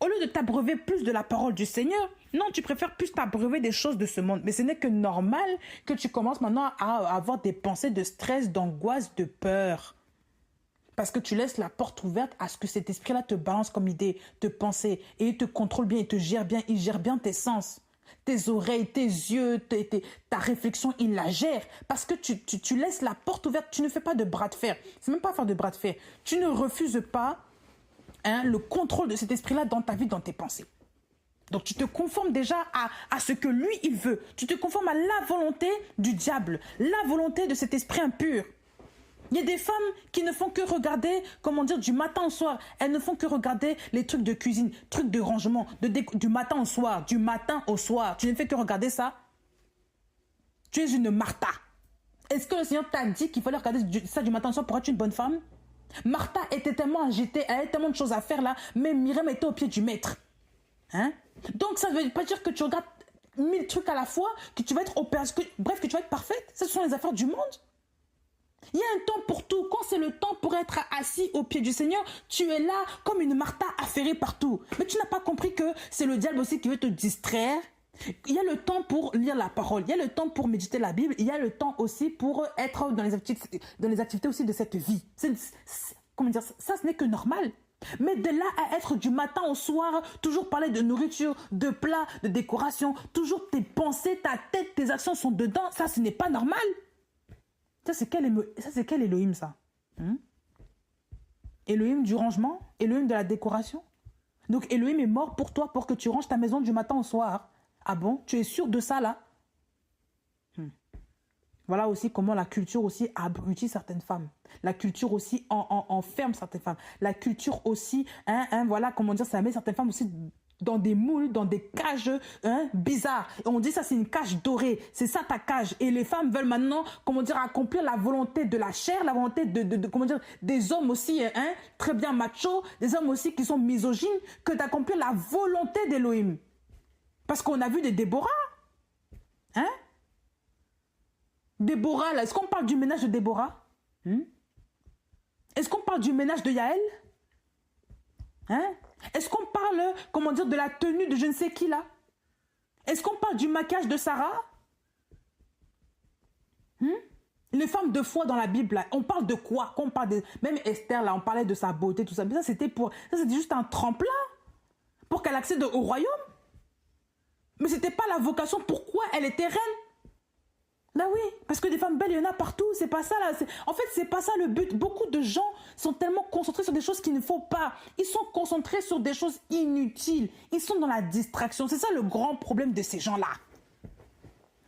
Au lieu de t'abreuver plus de la parole du Seigneur, non, tu préfères plus t'abreuver des choses de ce monde. Mais ce n'est que normal que tu commences maintenant à avoir des pensées de stress, d'angoisse, de peur. Parce que tu laisses la porte ouverte à ce que cet esprit-là te balance comme idée, te pensée, et il te contrôle bien, il te gère bien, il gère bien tes sens. Tes oreilles, tes yeux, ta réflexion, il la gère. Parce que tu laisses la porte ouverte, tu ne fais pas de bras de fer. C'est même pas faire de bras de fer. Tu ne refuses pas le contrôle de cet esprit-là dans ta vie, dans tes pensées. Donc tu te conformes déjà à ce que lui, il veut. Tu te conformes à la volonté du diable, la volonté de cet esprit impur. Il y a des femmes qui ne font que regarder, comment dire, du matin au soir. Elles ne font que regarder les trucs de cuisine, trucs de rangement, du matin au soir, du matin au soir. Tu ne fais que regarder ça. Tu es une Martha. Est-ce que le Seigneur t'a dit qu'il fallait regarder ça du matin au soir pour être une bonne femme? Martha était tellement agitée, elle avait tellement de choses à faire là, mais Myriam était au pied du maître. Hein? Donc ça ne veut pas dire que tu regardes 1000 trucs à la fois, que tu vas être bref, que tu vas être parfaite. Ce sont les affaires du monde. Il y a un temps pour tout. Quand c'est le temps pour être assis au pied du Seigneur, tu es là comme une Martha affairée partout. Mais tu n'as pas compris que c'est le diable aussi qui veut te distraire. Il y a le temps pour lire la parole, il y a le temps pour méditer la Bible, il y a le temps aussi pour être dans les activités aussi de cette vie. Comment dire, ça ce n'est que normal. Mais de là à être du matin au soir, toujours parler de nourriture, de plats, de décoration, toujours tes pensées, ta tête, tes actions sont dedans, ça ce n'est pas normal. Ça c'est quel Elohim ça? Elohim du rangement? Elohim de la décoration? Donc Elohim est mort pour toi pour que tu ranges ta maison du matin au soir. Ah bon? Tu es sûr de ça là? Voilà aussi comment la culture aussi abrutit certaines femmes. La culture aussi enferme certaines femmes. La culture aussi, voilà comment dire, ça met certaines femmes aussi dans des moules, dans des cages bizarres. Et on dit ça c'est une cage dorée, c'est ça ta cage. Et les femmes veulent maintenant, comment dire, accomplir la volonté de la chair, la volonté comment dire, des hommes aussi, très bien machos, des hommes aussi qui sont misogynes, que d'accomplir la volonté d'Elohim. Parce qu'on a vu des Déborah. Déborah, là, est-ce qu'on parle du ménage de Déborah? Est-ce qu'on parle du ménage de Yaël? Est-ce qu'on parle, comment dire, de la tenue de je ne sais qui là? Est-ce qu'on parle du maquillage de Sarah? Les femmes de foi dans la Bible, là, on parle de quoi? On parle de, même Esther, là, on parlait de sa beauté, tout ça. Mais ça, c'était juste un tremplin pour qu'elle accède au royaume. Mais c'était pas la vocation pourquoi elle était reine. Là oui, parce que des femmes belles, il y en a partout, c'est pas ça là. En fait, c'est pas ça le but. Beaucoup de gens sont tellement concentrés sur des choses qu'il ne faut pas. Ils sont concentrés sur des choses inutiles. Ils sont dans la distraction. C'est ça le grand problème de ces gens-là.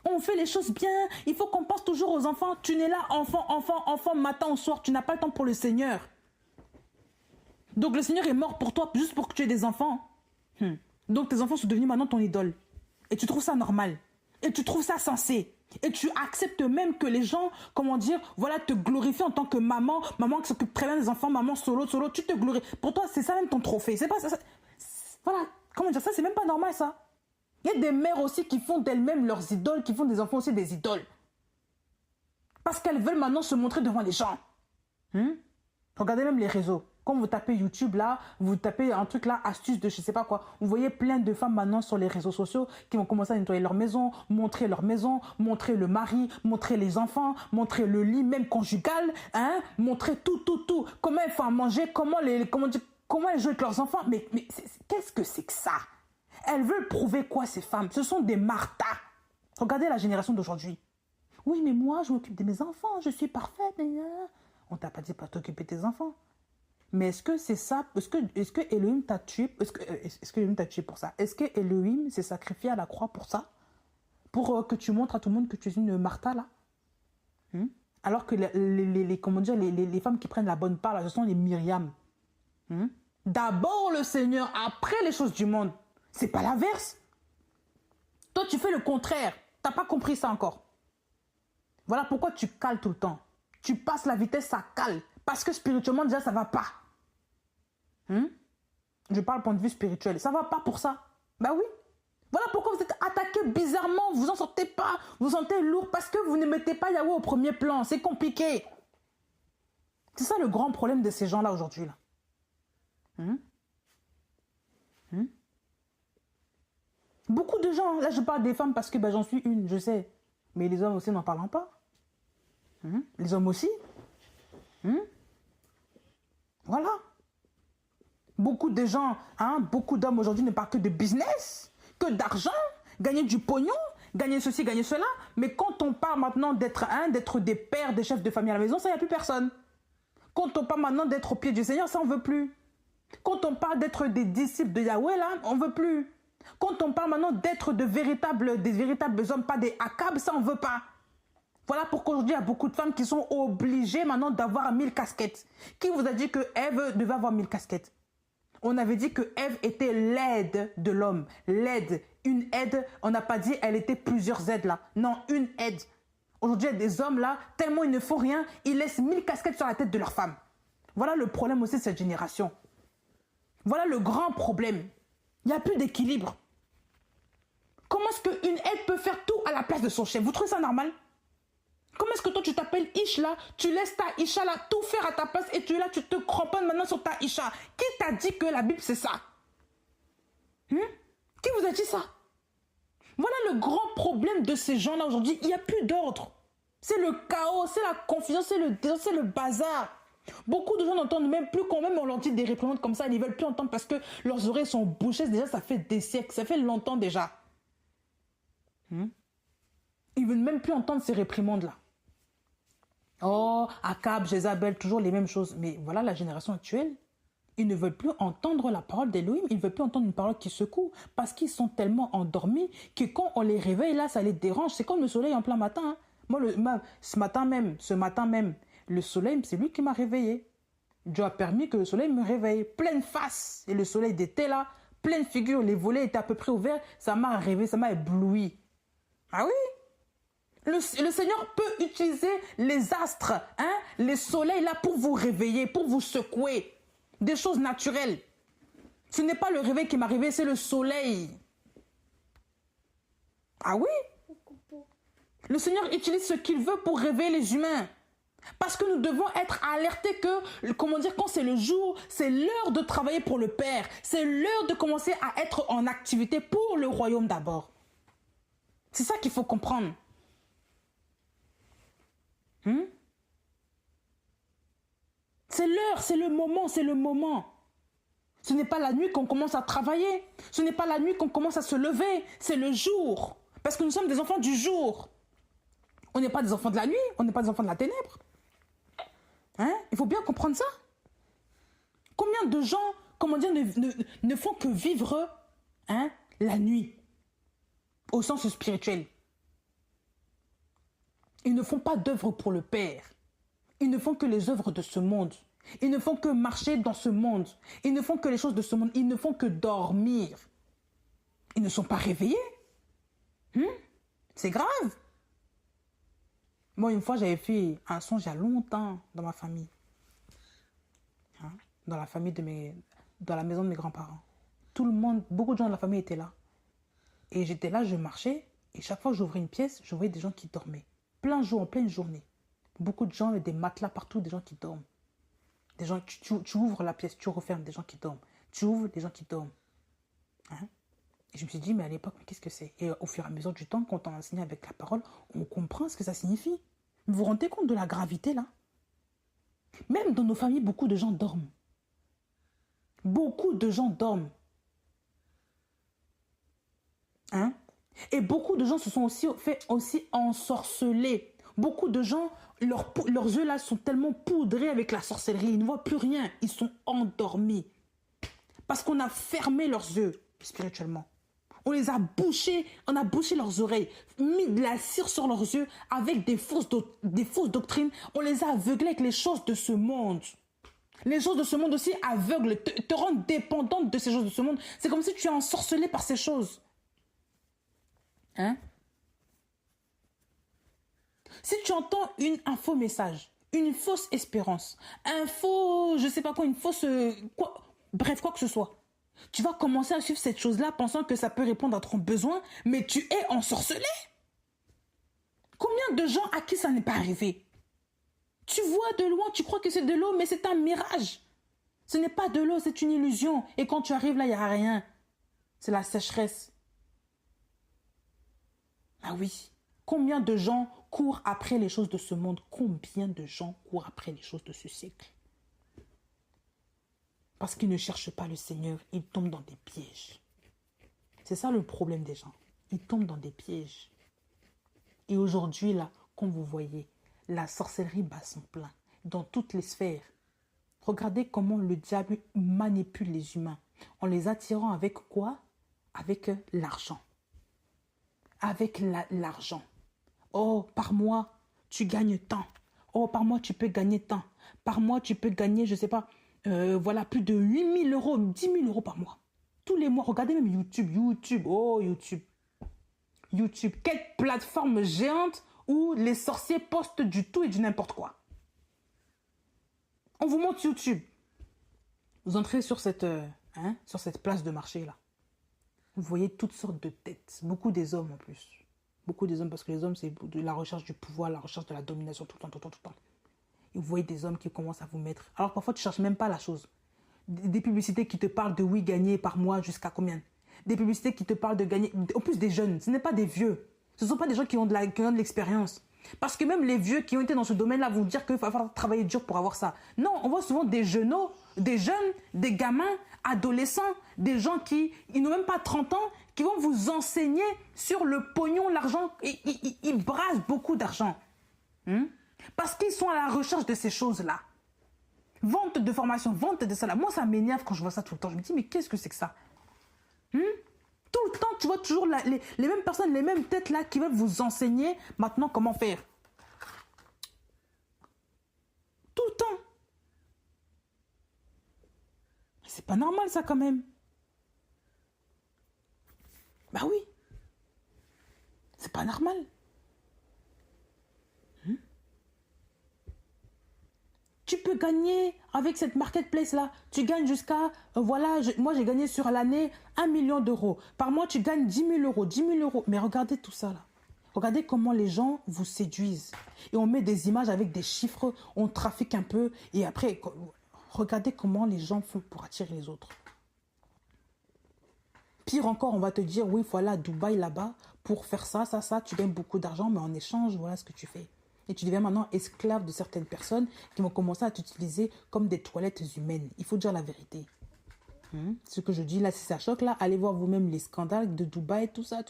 On fait les choses bien. Il faut qu'on pense toujours aux enfants. Tu n'es là, enfant, matin au soir. Tu n'as pas le temps pour le Seigneur. Donc le Seigneur est mort pour toi, juste pour que tu aies des enfants. Donc tes enfants sont devenus maintenant ton idole. Et tu trouves ça normal. Et tu trouves ça sensé. Et tu acceptes même que les gens, comment dire, voilà, te glorifient en tant que maman qui s'occupe très bien des enfants, maman solo, tu te glorifies. Pour toi, c'est ça même ton trophée. C'est pas ça. Voilà, comment dire, ça, c'est même pas normal, ça. Il y a des mères aussi qui font d'elles-mêmes leurs idoles, qui font des enfants aussi des idoles. Parce qu'elles veulent maintenant se montrer devant les gens. Regardez même les réseaux. Quand vous tapez YouTube là, vous tapez un truc là, astuce de je sais pas quoi, vous voyez plein de femmes maintenant sur les réseaux sociaux qui vont commencer à nettoyer leur maison, montrer montrer le mari, montrer les enfants, montrer le lit même conjugal, montrer tout. Comment elles font à manger, comment elles jouent avec leurs enfants. Mais qu'est-ce que c'est que ça? Elles veulent prouver quoi ces femmes? Ce sont des Martha. Regardez la génération d'aujourd'hui. Oui, mais moi je m'occupe de mes enfants, je suis parfaite. On t'a pas dit pas t'occuper de tes enfants. Mais est-ce que c'est ça? Est-ce que Elohim t'a tué? Est-ce que Elohim t'a tué pour ça? Est-ce que Elohim s'est sacrifié à la croix pour ça? Pour que tu montres à tout le monde que tu es une Martha là? Alors que comment dire, les femmes qui prennent la bonne part là, ce sont les Myriam. D'abord le Seigneur, après les choses du monde. C'est pas l'inverse. Toi tu fais le contraire. T'as pas compris ça encore. Voilà pourquoi tu cales tout le temps. Tu passes la vitesse, ça cale. Parce que spirituellement, déjà, ça va pas. Je parle point de vue spirituel. Ça va pas pour ça. Bah oui. Voilà pourquoi vous êtes attaqué bizarrement. Vous en sortez pas. Vous vous sentez lourd parce que vous ne mettez pas Yahweh au premier plan. C'est compliqué. C'est ça le grand problème de ces gens-là aujourd'hui. Là. Beaucoup de gens, là je parle des femmes parce que ben, j'en suis une, je sais. Mais les hommes aussi n'en parlent pas. Les hommes aussi. Voilà. Beaucoup de gens, beaucoup d'hommes aujourd'hui ne parlent que de business, que d'argent, gagner du pognon, gagner ceci, gagner cela. Mais quand on parle maintenant d'être des pères, des chefs de famille à la maison, ça, il n'y a plus personne. Quand on parle maintenant d'être au pied du Seigneur, ça, on ne veut plus. Quand on parle d'être des disciples de Yahweh, là, on ne veut plus. Quand on parle maintenant d'être des véritables hommes, pas des Akab, ça, on ne veut pas. Voilà pourquoi aujourd'hui, il y a beaucoup de femmes qui sont obligées maintenant d'avoir 1000 casquettes. Qui vous a dit que Ève devait avoir 1000 casquettes? On avait dit que Ève était l'aide de l'homme. L'aide. Une aide, on n'a pas dit elle était plusieurs aides là. Non, une aide. Aujourd'hui, il y a des hommes là, tellement ils ne font rien, ils laissent 1000 casquettes sur la tête de leur femme. Voilà le problème aussi de cette génération. Voilà le grand problème. Il n'y a plus d'équilibre. Comment est-ce qu'une aide peut faire tout à la place de son chef? Vous trouvez ça normal? Comment est-ce que toi tu t'appelles Ish là, tu laisses ta Isha là tout faire à ta place et tu es là, tu te cramponnes maintenant sur ta Isha? Qui t'a dit que la Bible c'est ça? Qui vous a dit ça? Voilà le grand problème de ces gens là aujourd'hui, il n'y a plus d'ordre. C'est le chaos, c'est la confusion, c'est le bazar. Beaucoup de gens n'entendent même plus quand même on leur dit des réprimandes comme ça, ils ne veulent plus entendre parce que leurs oreilles sont bouchées, déjà ça fait des siècles, ça fait longtemps déjà. Ils ne veulent même plus entendre ces réprimandes là. Oh, Akab, Jézabel, toujours les mêmes choses. Mais voilà la génération actuelle. Ils ne veulent plus entendre la parole d'Elohim. Ils ne veulent plus entendre une parole qui secoue. Parce qu'ils sont tellement endormis que quand on les réveille, là, ça les dérange. C'est comme le soleil en plein matin. Hein. Moi, ce matin même, le soleil, c'est lui qui m'a réveillé. Dieu a permis que le soleil me réveille. Pleine face. Et le soleil était là. Pleine figure. Les volets étaient à peu près ouverts. Ça m'a réveillé. Ça m'a ébloui. Ah oui? Le Seigneur peut utiliser les astres, les soleils là pour vous réveiller, pour vous secouer. Des choses naturelles. Ce n'est pas le réveil qui m'a réveillé, c'est le soleil. Ah oui? Le Seigneur utilise ce qu'il veut pour réveiller les humains. Parce que nous devons être alertés que, quand c'est le jour, c'est l'heure de travailler pour le Père. C'est l'heure de commencer à être en activité pour le royaume d'abord. C'est ça qu'il faut comprendre. C'est l'heure, c'est le moment, c'est le moment. Ce n'est pas la nuit qu'on commence à travailler. Ce n'est pas la nuit qu'on commence à se lever. C'est le jour. Parce que nous sommes des enfants du jour. On n'est pas des enfants de la nuit. On n'est pas des enfants de la ténèbre. Il faut bien comprendre ça. Combien de gens, ne font que vivre la nuit au sens spirituel. Ils ne font pas d'œuvre pour le Père. Ils ne font que les œuvres de ce monde. Ils ne font que marcher dans ce monde. Ils ne font que les choses de ce monde. Ils ne font que dormir. Ils ne sont pas réveillés. C'est grave. Moi, une fois, j'avais fait un songe il y a longtemps dans ma famille. Dans la famille dans la maison de mes grands-parents. Tout le monde, beaucoup de gens de la famille étaient là. Et j'étais là, je marchais. Et chaque fois que j'ouvrais une pièce, je voyais des gens qui dormaient. Plein jour, en pleine journée. Beaucoup de gens avec des matelas partout, des gens qui dorment. Des gens, tu ouvres la pièce, tu refermes, des gens qui dorment. Tu ouvres, des gens qui dorment. Et je me suis dit, mais à l'époque, qu'est-ce que c'est? Et au fur et à mesure du temps, quand on enseigne avec la parole, on comprend ce que ça signifie. Vous vous rendez compte de la gravité, là? Même dans nos familles, beaucoup de gens dorment. Beaucoup de gens dorment. Et beaucoup de gens se sont fait ensorceler. Beaucoup de gens, leurs yeux là sont tellement poudrés avec la sorcellerie. Ils ne voient plus rien. Ils sont endormis. Parce qu'on a fermé leurs yeux spirituellement. On les a bouchés, on a bouché leurs oreilles, mis de la cire sur leurs yeux avec des fausses doctrines. On les a aveuglés avec les choses de ce monde. Les choses de ce monde aussi aveugles, te rendent dépendante de ces choses de ce monde. C'est comme si tu es ensorcelé par ces choses. Si tu entends un faux message, une fausse espérance, un faux, je sais pas quoi, une fausse, bref, quoi que ce soit, tu vas commencer à suivre cette chose-là pensant que ça peut répondre à ton besoin, mais tu es ensorcelé. Combien de gens à qui ça n'est pas arrivé? Tu vois de loin, tu crois que c'est de l'eau, mais c'est un mirage. Ce n'est pas de l'eau, c'est une illusion. Et quand tu arrives là, il n'y a rien. C'est la sécheresse. Ah oui. Combien de gens courent après les choses de ce monde? Combien de gens courent après les choses de ce siècle? Parce qu'ils ne cherchent pas le Seigneur, ils tombent dans des pièges. C'est ça le problème des gens. Ils tombent dans des pièges. Et aujourd'hui, là, comme vous voyez, la sorcellerie bat son plein dans toutes les sphères. Regardez comment le diable manipule les humains en les attirant avec quoi? Avec l'argent. Avec l'argent. Oh, par mois, tu gagnes tant. Oh, par mois, tu peux gagner tant. Par mois, tu peux gagner, je ne sais pas, voilà, plus de 8 000 euros, 10 000 euros par mois. Tous les mois, regardez même YouTube, oh YouTube. YouTube, quelle plateforme géante où les sorciers postent du tout et du n'importe quoi. On vous montre YouTube. Vous entrez sur cette place de marché là. Vous voyez toutes sortes de têtes. Beaucoup des hommes en plus. Beaucoup des hommes parce que les hommes c'est de la recherche du pouvoir, la recherche de la domination tout le temps. Et vous voyez des hommes qui commencent à vous mettre. Alors parfois tu ne cherches même pas la chose. Des publicités qui te parlent de oui gagner par mois jusqu'à combien? Des publicités qui te parlent de gagner. En plus des jeunes, ce n'est pas des vieux. Ce ne sont pas des gens qui ont de l'expérience. Parce que même les vieux qui ont été dans ce domaine-là vont dire qu'il va falloir travailler dur pour avoir ça. Non, on voit souvent des jeunes, des gamins, adolescents, des gens qui n'ont même pas 30 ans, qui vont vous enseigner sur le pognon, l'argent. Ils brassent beaucoup d'argent. Parce qu'ils sont à la recherche de ces choses-là. Vente de formation, vente de ça. Moi, ça m'énerve quand je vois ça tout le temps. Je me dis, mais qu'est-ce que c'est que ça? Tout le temps, tu vois toujours les mêmes personnes, les mêmes têtes là qui veulent vous enseigner maintenant comment faire. Tout le temps. C'est pas normal ça quand même. Bah oui. C'est pas normal. Tu peux gagner avec cette marketplace-là. Tu gagnes jusqu'à, moi j'ai gagné sur l'année 1 million d'euros. Par mois, tu gagnes 10 000 euros, 10 000 euros. Mais regardez tout ça là. Regardez comment les gens vous séduisent. Et on met des images avec des chiffres, on trafique un peu. Et après, regardez comment les gens font pour attirer les autres. Pire encore, on va te dire, oui, voilà, Dubaï là-bas, pour faire ça, tu gagnes beaucoup d'argent, mais en échange, voilà ce que tu fais. Et tu deviens maintenant esclave de certaines personnes qui vont commencer à t'utiliser comme des toilettes humaines. Il faut dire la vérité. Ce que je dis là, si ça choque là, allez voir vous-même les scandales de Dubaï, tout ça.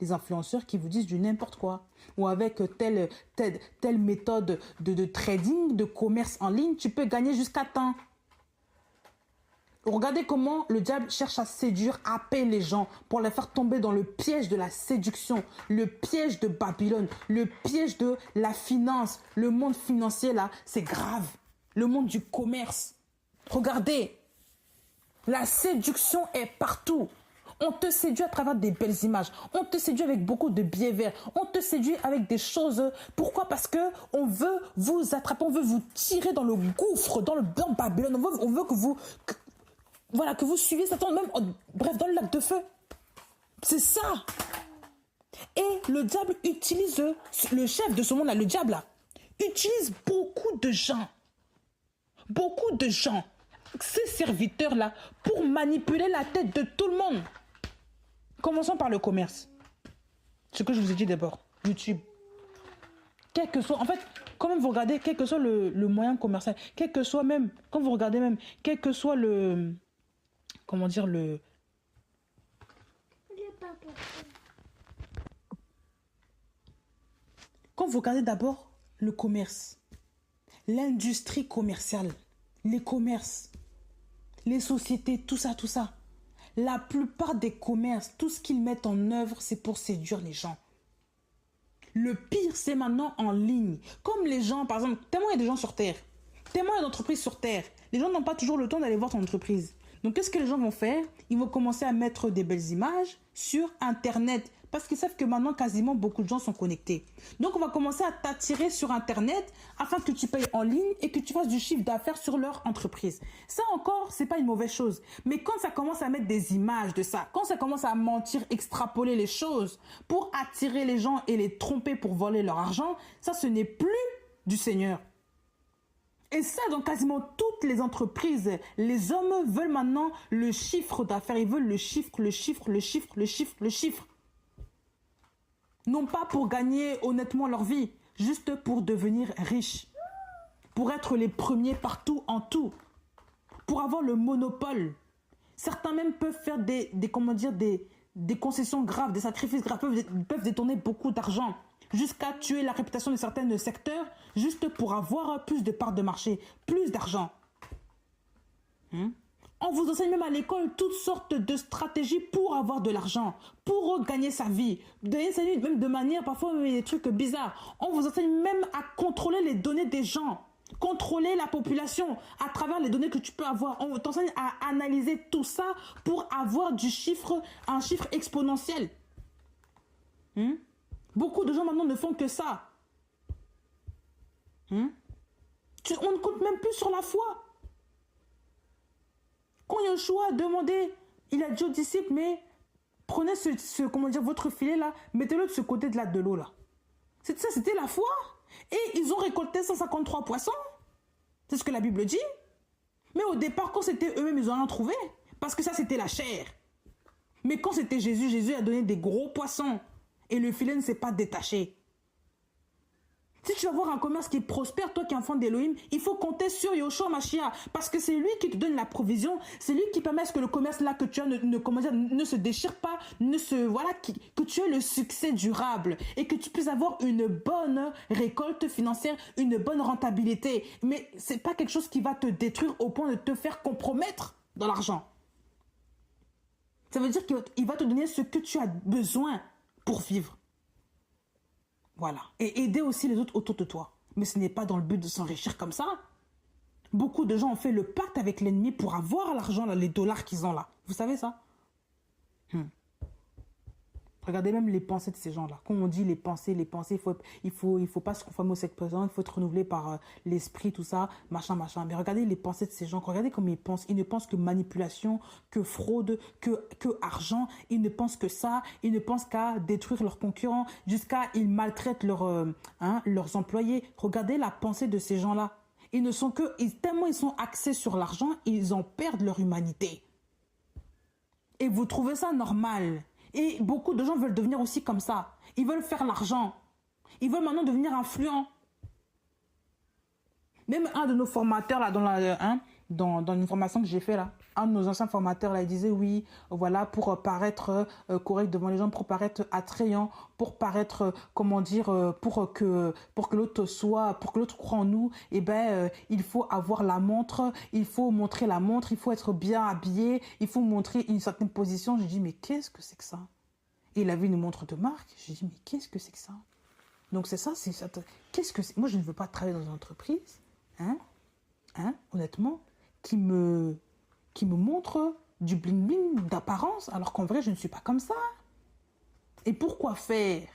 Les influenceurs qui vous disent du n'importe quoi. Ou avec telle méthode de trading, de commerce en ligne, tu peux gagner jusqu'à temps. Regardez comment le diable cherche à séduire, à payer les gens pour les faire tomber dans le piège de la séduction, le piège de Babylone, le piège de la finance. Le monde financier, là, c'est grave. Le monde du commerce. Regardez, la séduction est partout. On te séduit à travers des belles images. On te séduit avec beaucoup de billets verts. On te séduit avec des choses. Pourquoi? Parce que on veut vous attraper, on veut vous tirer dans le gouffre, dans Babylone. On veut que vous... Voilà, que vous suivez Satan, même, bref, dans le lac de feu. C'est ça. Et le diable utilise, le chef de ce monde-là, le diable, là, utilise beaucoup de gens, ces serviteurs-là, pour manipuler la tête de tout le monde. Commençons par le commerce. Ce que je vous ai dit d'abord, YouTube. Quel que soit, en fait, quand même vous regardez, quel que soit le moyen commercial, quel que soit même, quand vous regardez même, quel que soit le... Comment dire le... Quand vous regardez d'abord le commerce, l'industrie commerciale, les commerces, les sociétés, tout ça, la plupart des commerces, tout ce qu'ils mettent en œuvre, c'est pour séduire les gens. Le pire, c'est maintenant en ligne. Comme les gens, par exemple, tellement il y a des gens sur Terre, tellement il y a d'entreprises sur Terre, les gens n'ont pas toujours le temps d'aller voir ton entreprise. Donc, qu'est-ce que les gens vont faire? Ils vont commencer à mettre des belles images sur Internet. Parce qu'ils savent que maintenant, quasiment, beaucoup de gens sont connectés. Donc, on va commencer à t'attirer sur Internet afin que tu payes en ligne et que tu fasses du chiffre d'affaires sur leur entreprise. Ça encore, c'est pas une mauvaise chose. Mais quand ça commence à mettre des images de ça, quand ça commence à mentir, extrapoler les choses pour attirer les gens et les tromper pour voler leur argent, ça, ce n'est plus du Seigneur. Et ça, dans quasiment toutes les entreprises, les hommes veulent maintenant le chiffre d'affaires. Ils veulent le chiffre. Non pas pour gagner honnêtement leur vie, juste pour devenir riches. Pour être les premiers partout en tout. Pour avoir le monopole. Certains même peuvent faire des concessions graves, des sacrifices graves, peuvent détourner beaucoup d'argent. Jusqu'à tuer la réputation de certains secteurs, juste pour avoir plus de parts de marché, plus d'argent. On vous enseigne même à l'école toutes sortes de stratégies pour avoir de l'argent, pour gagner sa vie. Même de manière, parfois, des trucs bizarres. On vous enseigne même à contrôler les données des gens, contrôler la population à travers les données que tu peux avoir. On t'enseigne à analyser tout ça pour avoir un chiffre exponentiel. Beaucoup de gens maintenant ne font que ça. On ne compte même plus sur la foi. Quand Yoshua a demandé, il a dit aux disciples, mais prenez votre filet là, mettez-le de ce côté de l'eau là. C'était la foi. Et ils ont récolté 153 poissons. C'est ce que la Bible dit. Mais au départ, quand c'était eux-mêmes, ils n'ont rien trouvé. Parce que ça, c'était la chair. Mais quand c'était Jésus, Jésus a donné des gros poissons. Et le filet ne s'est pas détaché. Si tu veux avoir un commerce qui prospère, toi qui es enfant d'Élohim, il faut compter sur Yoshua Mashiach. Parce que c'est lui qui te donne la provision. C'est lui qui permet à ce que le commerce là que tu as ne se déchire pas. Que tu aies le succès durable. Et que tu puisses avoir une bonne récolte financière, une bonne rentabilité. Mais ce n'est pas quelque chose qui va te détruire au point de te faire compromettre dans l'argent. Ça veut dire qu'il va te donner ce que tu as besoin pour vivre. Voilà. Et aider aussi les autres autour de toi. Mais ce n'est pas dans le but de s'enrichir comme ça. Beaucoup de gens ont fait le pacte avec l'ennemi pour avoir l'argent, les dollars qu'ils ont là. Vous savez ça? Regardez même les pensées de ces gens-là. Quand on dit les pensées, il faut pas se conformer aux 7%, il faut être renouvelé par l'esprit, tout ça, machin. Mais regardez les pensées de ces gens, regardez comment ils pensent. Ils ne pensent que manipulation, que fraude, que argent. Ils ne pensent que ça. Ils ne pensent qu'à détruire leurs concurrents, jusqu'à ils maltraitent leurs employés. Regardez la pensée de ces gens-là. Tellement ils sont axés sur l'argent, ils en perdent leur humanité. Et vous trouvez ça normal? Et beaucoup de gens veulent devenir aussi comme ça. Ils veulent faire l'argent. Ils veulent maintenant devenir influents. Même un de nos formateurs, là, dans une formation que j'ai fait, là, un de nos anciens formateurs, là, il disait, oui, voilà, pour paraître correct devant les gens, pour paraître attrayant, pour paraître, pour que l'autre croie en nous, il faut avoir la montre, il faut montrer la montre, il faut être bien habillé, il faut montrer une certaine position. Je dis, mais qu'est-ce que c'est que ça? Et il avait une montre de marque. Je dis, mais qu'est-ce que c'est que ça? Donc c'est ça, qu'est-ce que c'est? Moi, je ne veux pas travailler dans une entreprise, honnêtement, qui me montre du bling-bling d'apparence, alors qu'en vrai, je ne suis pas comme ça. Et pourquoi faire?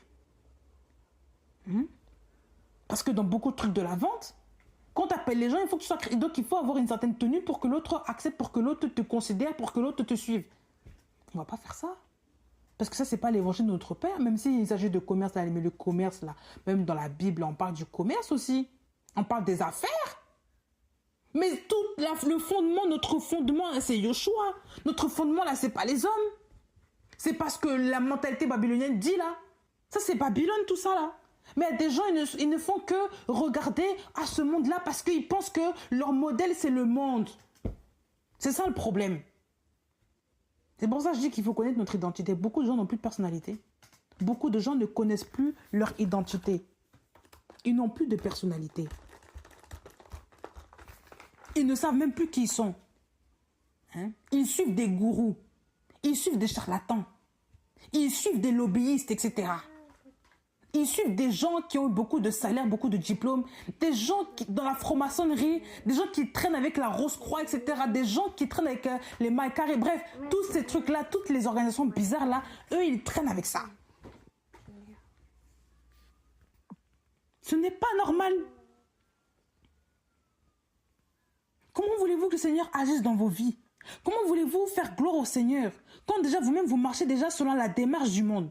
Parce que dans beaucoup de trucs de la vente, quand tu appelles les gens, il faut que tu sois... Donc, il faut avoir une certaine tenue pour que l'autre accepte, pour que l'autre te considère, pour que l'autre te suive. On ne va pas faire ça. Parce que ça, ce n'est pas l'évangile de notre Père, même s'il s'agit de commerce, là, mais le commerce, là, même dans la Bible, on parle du commerce aussi. On parle des affaires. Mais le fondement, notre fondement, c'est Yoshua. Notre fondement, là, c'est pas les hommes. C'est parce que la mentalité babylonienne dit, là. Ça, c'est Babylone, tout ça, là. Mais des gens, ils ne font que regarder à ce monde-là parce qu'ils pensent que leur modèle, c'est le monde. C'est ça le problème. C'est pour ça que je dis qu'il faut connaître notre identité. Beaucoup de gens n'ont plus de personnalité. Beaucoup de gens ne connaissent plus leur identité. Ils n'ont plus de personnalité. Ils ne savent même plus qui ils sont. Ils suivent des gourous. Ils suivent des charlatans. Ils suivent des lobbyistes, etc. Ils suivent des gens qui ont eu beaucoup de salaires, beaucoup de diplômes, des gens dans la franc-maçonnerie, des gens qui traînent avec la Rose-Croix, etc. Des gens qui traînent avec les mailles carrées. Bref, tous ces trucs-là, toutes les organisations bizarres-là, eux, ils traînent avec ça. Ce n'est pas normal. Comment voulez-vous que le Seigneur agisse dans vos vies? Comment voulez-vous faire gloire au Seigneur quand déjà vous-même vous marchez déjà selon la démarche du monde?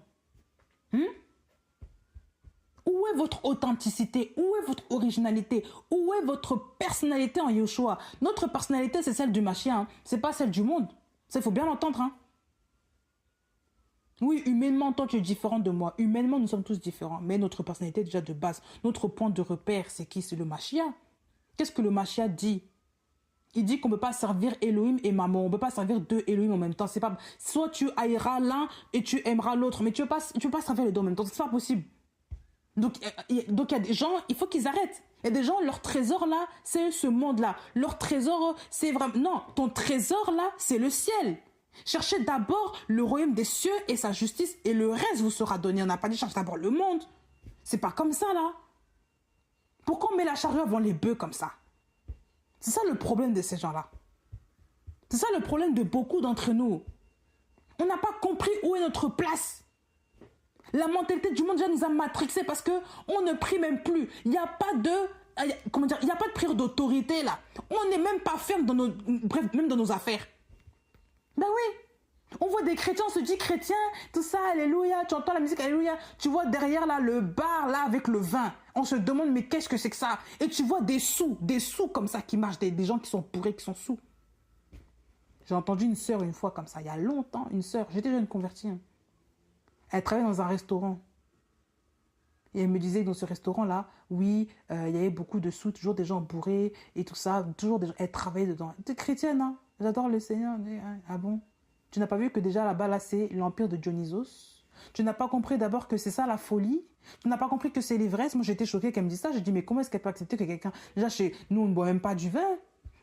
Où est votre authenticité? Où est votre originalité? Où est votre personnalité en Yoshua? Notre personnalité, c'est celle du Mashiach. Ce n'est pas celle du monde. Ça, il faut bien l'entendre. Oui, humainement, toi, tu es différent de moi. Humainement, nous sommes tous différents. Mais notre personnalité, déjà de base, notre point de repère, c'est qui? C'est le Mashiach. Qu'est-ce que le Mashiach dit? Il dit qu'on ne peut pas servir Elohim et Maman. On ne peut pas servir deux Elohim en même temps. C'est pas... Soit tu haïras l'un et tu aimeras l'autre. Mais tu ne peux pas servir les deux en même temps. C'est pas possible. Donc, il y a des gens, il faut qu'ils arrêtent. Il y a des gens, leur trésor là, c'est ce monde-là. Leur trésor, c'est vraiment... Non, ton trésor là, c'est le ciel. Cherchez d'abord le royaume des cieux et sa justice et le reste vous sera donné. On n'a pas dit chercher d'abord le monde. C'est pas comme ça là. Pourquoi on met la charrue avant les bœufs comme ça? C'est ça le problème de ces gens-là. C'est ça le problème de beaucoup d'entre nous. On n'a pas compris où est notre place. La mentalité du monde déjà nous a matrixés parce que on ne prie même plus. Il n'y a pas de... Comment dire? Il n'y a pas de prière d'autorité là. On n'est même pas ferme dans nos... Bref, même dans nos affaires. Ben oui. On voit des chrétiens, on se dit chrétien, tout ça, alléluia, tu entends la musique, alléluia. Tu vois derrière là, le bar là avec le vin. On se demande mais qu'est-ce que c'est que ça? Et tu vois des sous comme ça qui marchent, des gens qui sont bourrés, qui sont sous. J'ai entendu une sœur une fois comme ça, il y a longtemps, une sœur, j'étais jeune convertie. Hein. Elle travaillait dans un restaurant. Et elle me disait que dans ce restaurant-là, oui, il y avait beaucoup de sous, toujours des gens bourrés et tout ça, toujours des gens, elle travaillait dedans. Tu es chrétienne, hein? J'adore le Seigneur. Ah bon? Tu n'as pas vu que déjà là-bas, là, c'est l'empire de Dionysos? Tu n'as pas compris d'abord que c'est ça la folie? Tu n'as pas compris que c'est l'ivresse? Moi, j'étais choquée qu'elle me dise ça. J'ai dit, mais comment est-ce qu'elle peut accepter que quelqu'un... Déjà, chez nous, on ne boit même pas du vin.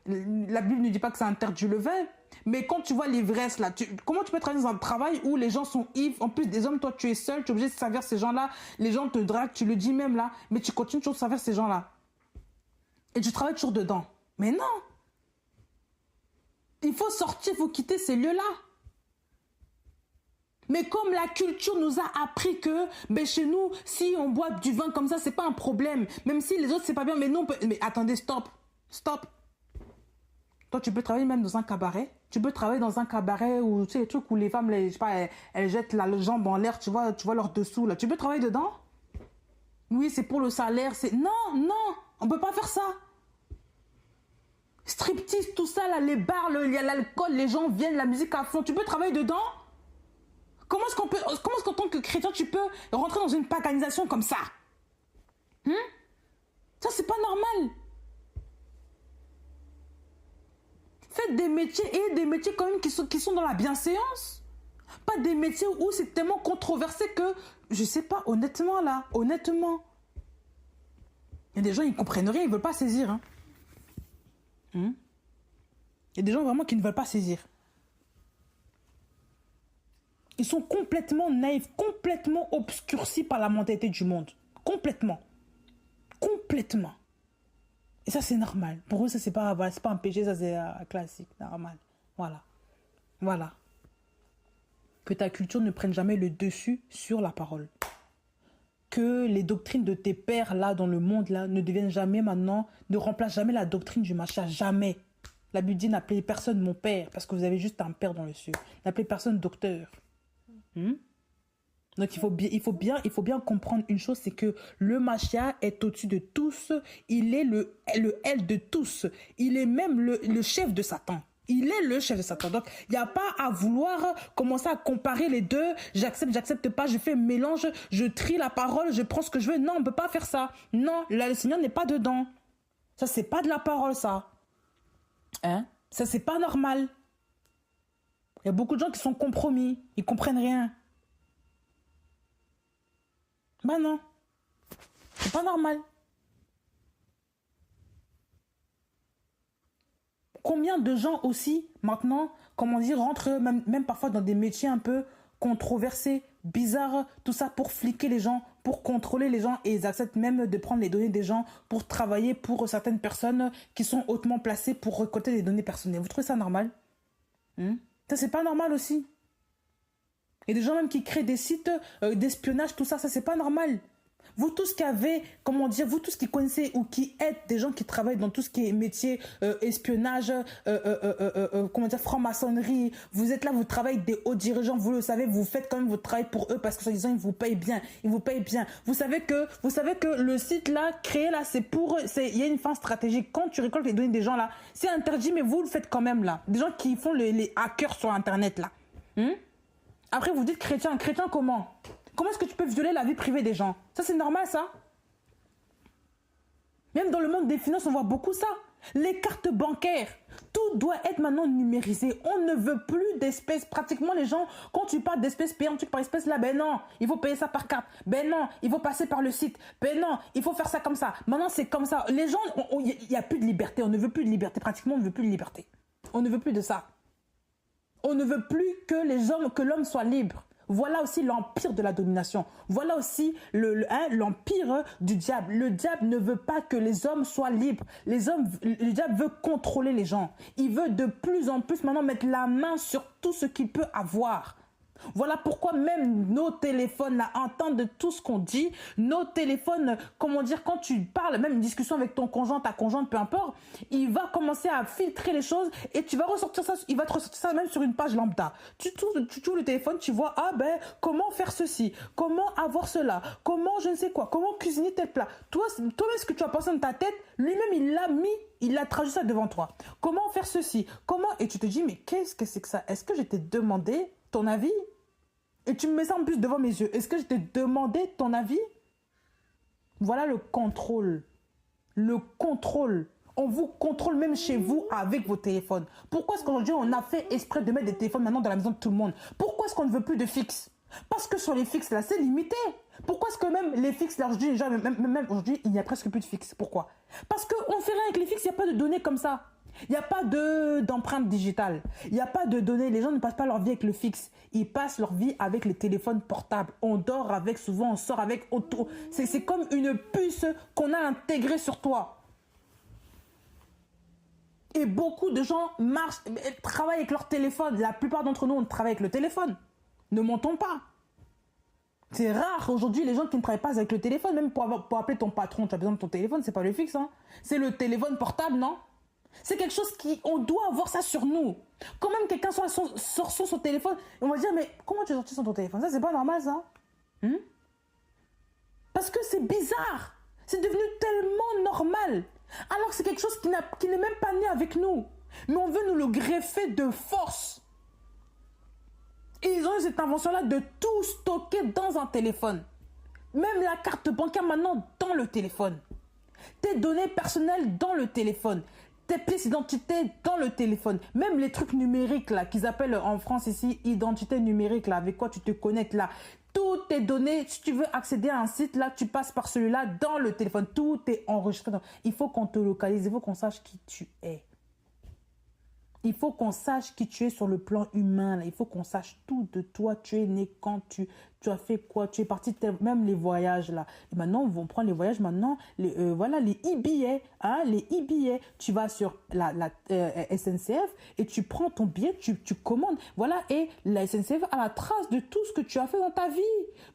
La Bible ne dit pas que c'est interdit le vin. Mais quand tu vois l'ivresse, là, comment tu peux travailler dans un travail où les gens sont ivres? En plus des hommes, toi, tu es seul, tu es obligé de servir ces gens-là. Les gens te draguent, tu le dis même là. Mais tu continues toujours de servir ces gens-là. Et tu travailles toujours dedans. Mais non! Il faut sortir, il faut quitter ces lieux-là. Mais comme la culture nous a appris que ben chez nous, si on boit du vin comme ça, c'est pas un problème. Même si les autres, c'est pas bien, mais non. Mais attendez, stop. Stop. Toi, tu peux travailler même dans un cabaret. Tu peux travailler dans un cabaret où, tu sais, les trucs où les femmes, je sais pas, elles jettent la jambe en l'air, tu vois leur dessous, là. Tu peux travailler dedans? Oui, c'est pour le salaire, c'est... Non, non, on peut pas faire ça. Striptease, tout ça, là, les bars, il y a l'alcool, les gens viennent, la musique à fond. Tu peux travailler dedans? Comment est-ce qu'en tant que chrétien, tu peux rentrer dans une paganisation comme ça? Ça, c'est pas normal. Faites des métiers et des métiers quand même qui sont dans la bienséance. Pas des métiers où c'est tellement controversé que, je sais pas, honnêtement là, honnêtement. Il y a des gens, ils comprennent rien, ils veulent pas saisir. Hein. Il y a des gens vraiment qui ne veulent pas saisir. Ils sont complètement naïfs, complètement obscurcis par la mentalité du monde. Complètement. Complètement. Et ça, c'est normal. Pour eux, ça, c'est pas un péché, ça, c'est classique, normal. Voilà. Voilà. Que ta culture ne prenne jamais le dessus sur la parole. Que les doctrines de tes pères, là, dans le monde, là, ne deviennent jamais maintenant, ne remplacent jamais la doctrine du Mashiach. Jamais. La Bible dit, n'appelez personne mon père, parce que vous avez juste un père dans le ciel. N'appelez personne docteur. Donc il faut bien comprendre une chose, c'est que le Mashiach est au-dessus de tous. Il est le L de tous. Il est même le chef de Satan. Il est le chef de Satan. Donc il n'y a pas à vouloir commencer à comparer les deux. J'accepte pas, je fais un mélange, je trie la parole, je prends ce que je veux. Non, on ne peut pas faire ça. Non, là, le Seigneur n'est pas dedans. Ça, c'est pas de la parole, ça. Hein? Ça, c'est pas normal. Il y a beaucoup de gens qui sont compromis. Ils comprennent rien. Ben non. C'est pas normal. Combien de gens aussi, maintenant, comment dire, rentrent même parfois dans des métiers un peu controversés, bizarres, tout ça pour fliquer les gens, pour contrôler les gens, et ils acceptent même de prendre les données des gens pour travailler pour certaines personnes qui sont hautement placées pour récolter les données personnelles. Vous trouvez ça normal? Ça, c'est pas normal aussi. Et des gens même qui créent des sites d'espionnage, tout ça, c'est pas normal. Vous tous qui avez, comment dire, vous tous qui connaissez ou qui êtes des gens qui travaillent dans tout ce qui est métier, espionnage, comment dire, franc-maçonnerie, vous êtes là, vous travaillez avec des hauts dirigeants, vous le savez, vous faites quand même votre travail pour eux parce que soi-disant ils vous payent bien, ils vous payent bien. Vous savez que le site là, créé là, il y a une fin stratégique. Quand tu récoltes les données des gens là, c'est interdit, mais vous le faites quand même là. Des gens qui font les hackers sur Internet là. Après, vous dites chrétien. Chrétien comment? Comment est-ce que tu peux violer la vie privée des gens? Ça, c'est normal, ça? Même dans le monde des finances, on voit beaucoup ça. Les cartes bancaires, tout doit être maintenant numérisé. On ne veut plus d'espèces. Pratiquement, les gens, quand tu parles d'espèces payées en truc par espèce, là, ben non, il faut payer ça par carte. Ben non, il faut passer par le site. Ben non, il faut faire ça comme ça. Maintenant, c'est comme ça. Les gens, il n'y a plus de liberté. On ne veut plus de liberté. Pratiquement, on ne veut plus de liberté. On ne veut plus de ça. On ne veut plus que l'homme soit libre. Voilà aussi l'empire de la domination. Voilà aussi l'empire du diable. Le diable ne veut pas que les hommes soient libres. Le diable veut contrôler les gens. Il veut de plus en plus maintenant mettre la main sur tout ce qu'il peut avoir. Voilà pourquoi même nos téléphones là, entendent tout ce qu'on dit. Nos téléphones, comment dire, quand tu parles, même une discussion avec ton conjoint, ta conjointe, peu importe, il va commencer à filtrer les choses et tu vas ressortir ça, il va te ressortir ça même sur une page lambda. Tu ouvres le téléphone, tu vois, ah ben, comment faire ceci, comment avoir cela, comment je ne sais quoi, comment cuisiner tel plat. Toi-même, ce que tu as pensé dans ta tête, lui-même, il a traduit ça devant toi. Comment faire ceci, comment, et tu te dis, mais qu'est-ce que c'est que ça? Est-ce que je t'ai demandé ton avis? Et tu me mets ça en plus devant mes yeux. Est-ce que je t'ai demandé ton avis? Voilà le contrôle. Le contrôle. On vous contrôle même chez vous avec vos téléphones. Pourquoi est-ce qu'aujourd'hui on a fait exprès de mettre des téléphones maintenant dans la maison de tout le monde? Pourquoi est-ce qu'on ne veut plus de fixe? Parce que sur les fixes là, c'est limité. Pourquoi est-ce que même les fixes là aujourd'hui, même aujourd'hui, il n'y a presque plus de fixes? Pourquoi? Parce qu'on fait rien avec les fixes, il n'y a pas de données comme ça. Il n'y a pas d'empreinte digitale. Il n'y a pas de données. Les gens ne passent pas leur vie avec le fixe. Ils passent leur vie avec les téléphones portables. On dort avec, souvent on sort avec. C'est comme une puce qu'on a intégrée sur toi. Et beaucoup de gens travaillent avec leur téléphone. La plupart d'entre nous, on travaille avec le téléphone. Ne mentons pas. C'est rare aujourd'hui les gens qui ne travaillent pas avec le téléphone. Même pour appeler ton patron, tu as besoin de ton téléphone. C'est pas le fixe. Hein. C'est le téléphone portable, non? C'est quelque chose on doit avoir ça sur nous. Quand même quelqu'un sort son téléphone, on va dire, mais comment tu es sorti sur ton téléphone? Ça, c'est pas normal, ça. Parce que c'est bizarre. C'est devenu tellement normal. Alors que c'est quelque chose qui n'est même pas né avec nous. Mais on veut nous le greffer de force. Et ils ont eu cette invention-là de tout stocker dans un téléphone. Même la carte bancaire maintenant dans le téléphone. Tes données personnelles dans le téléphone. Tes pièces d'identité dans le téléphone. Même les trucs numériques là, qu'ils appellent en France ici, identité numérique là, avec quoi tu te connectes là. Toutes tes données, si tu veux accéder à un site là, tu passes par celui-là dans le téléphone. Tout est enregistré. Il faut qu'on te localise, il faut qu'on sache qui tu es. Il faut qu'on sache qui tu es sur le plan humain. Là. Il faut qu'on sache tout de toi. Tu es né quand, tu as fait quoi, tu es parti, même les voyages là. Et maintenant, on prend les voyages maintenant, voilà, les e-billets. Hein, les e-billets. Tu vas sur la SNCF et tu prends ton billet, tu commandes. Voilà, et la SNCF a la trace de tout ce que tu as fait dans ta vie.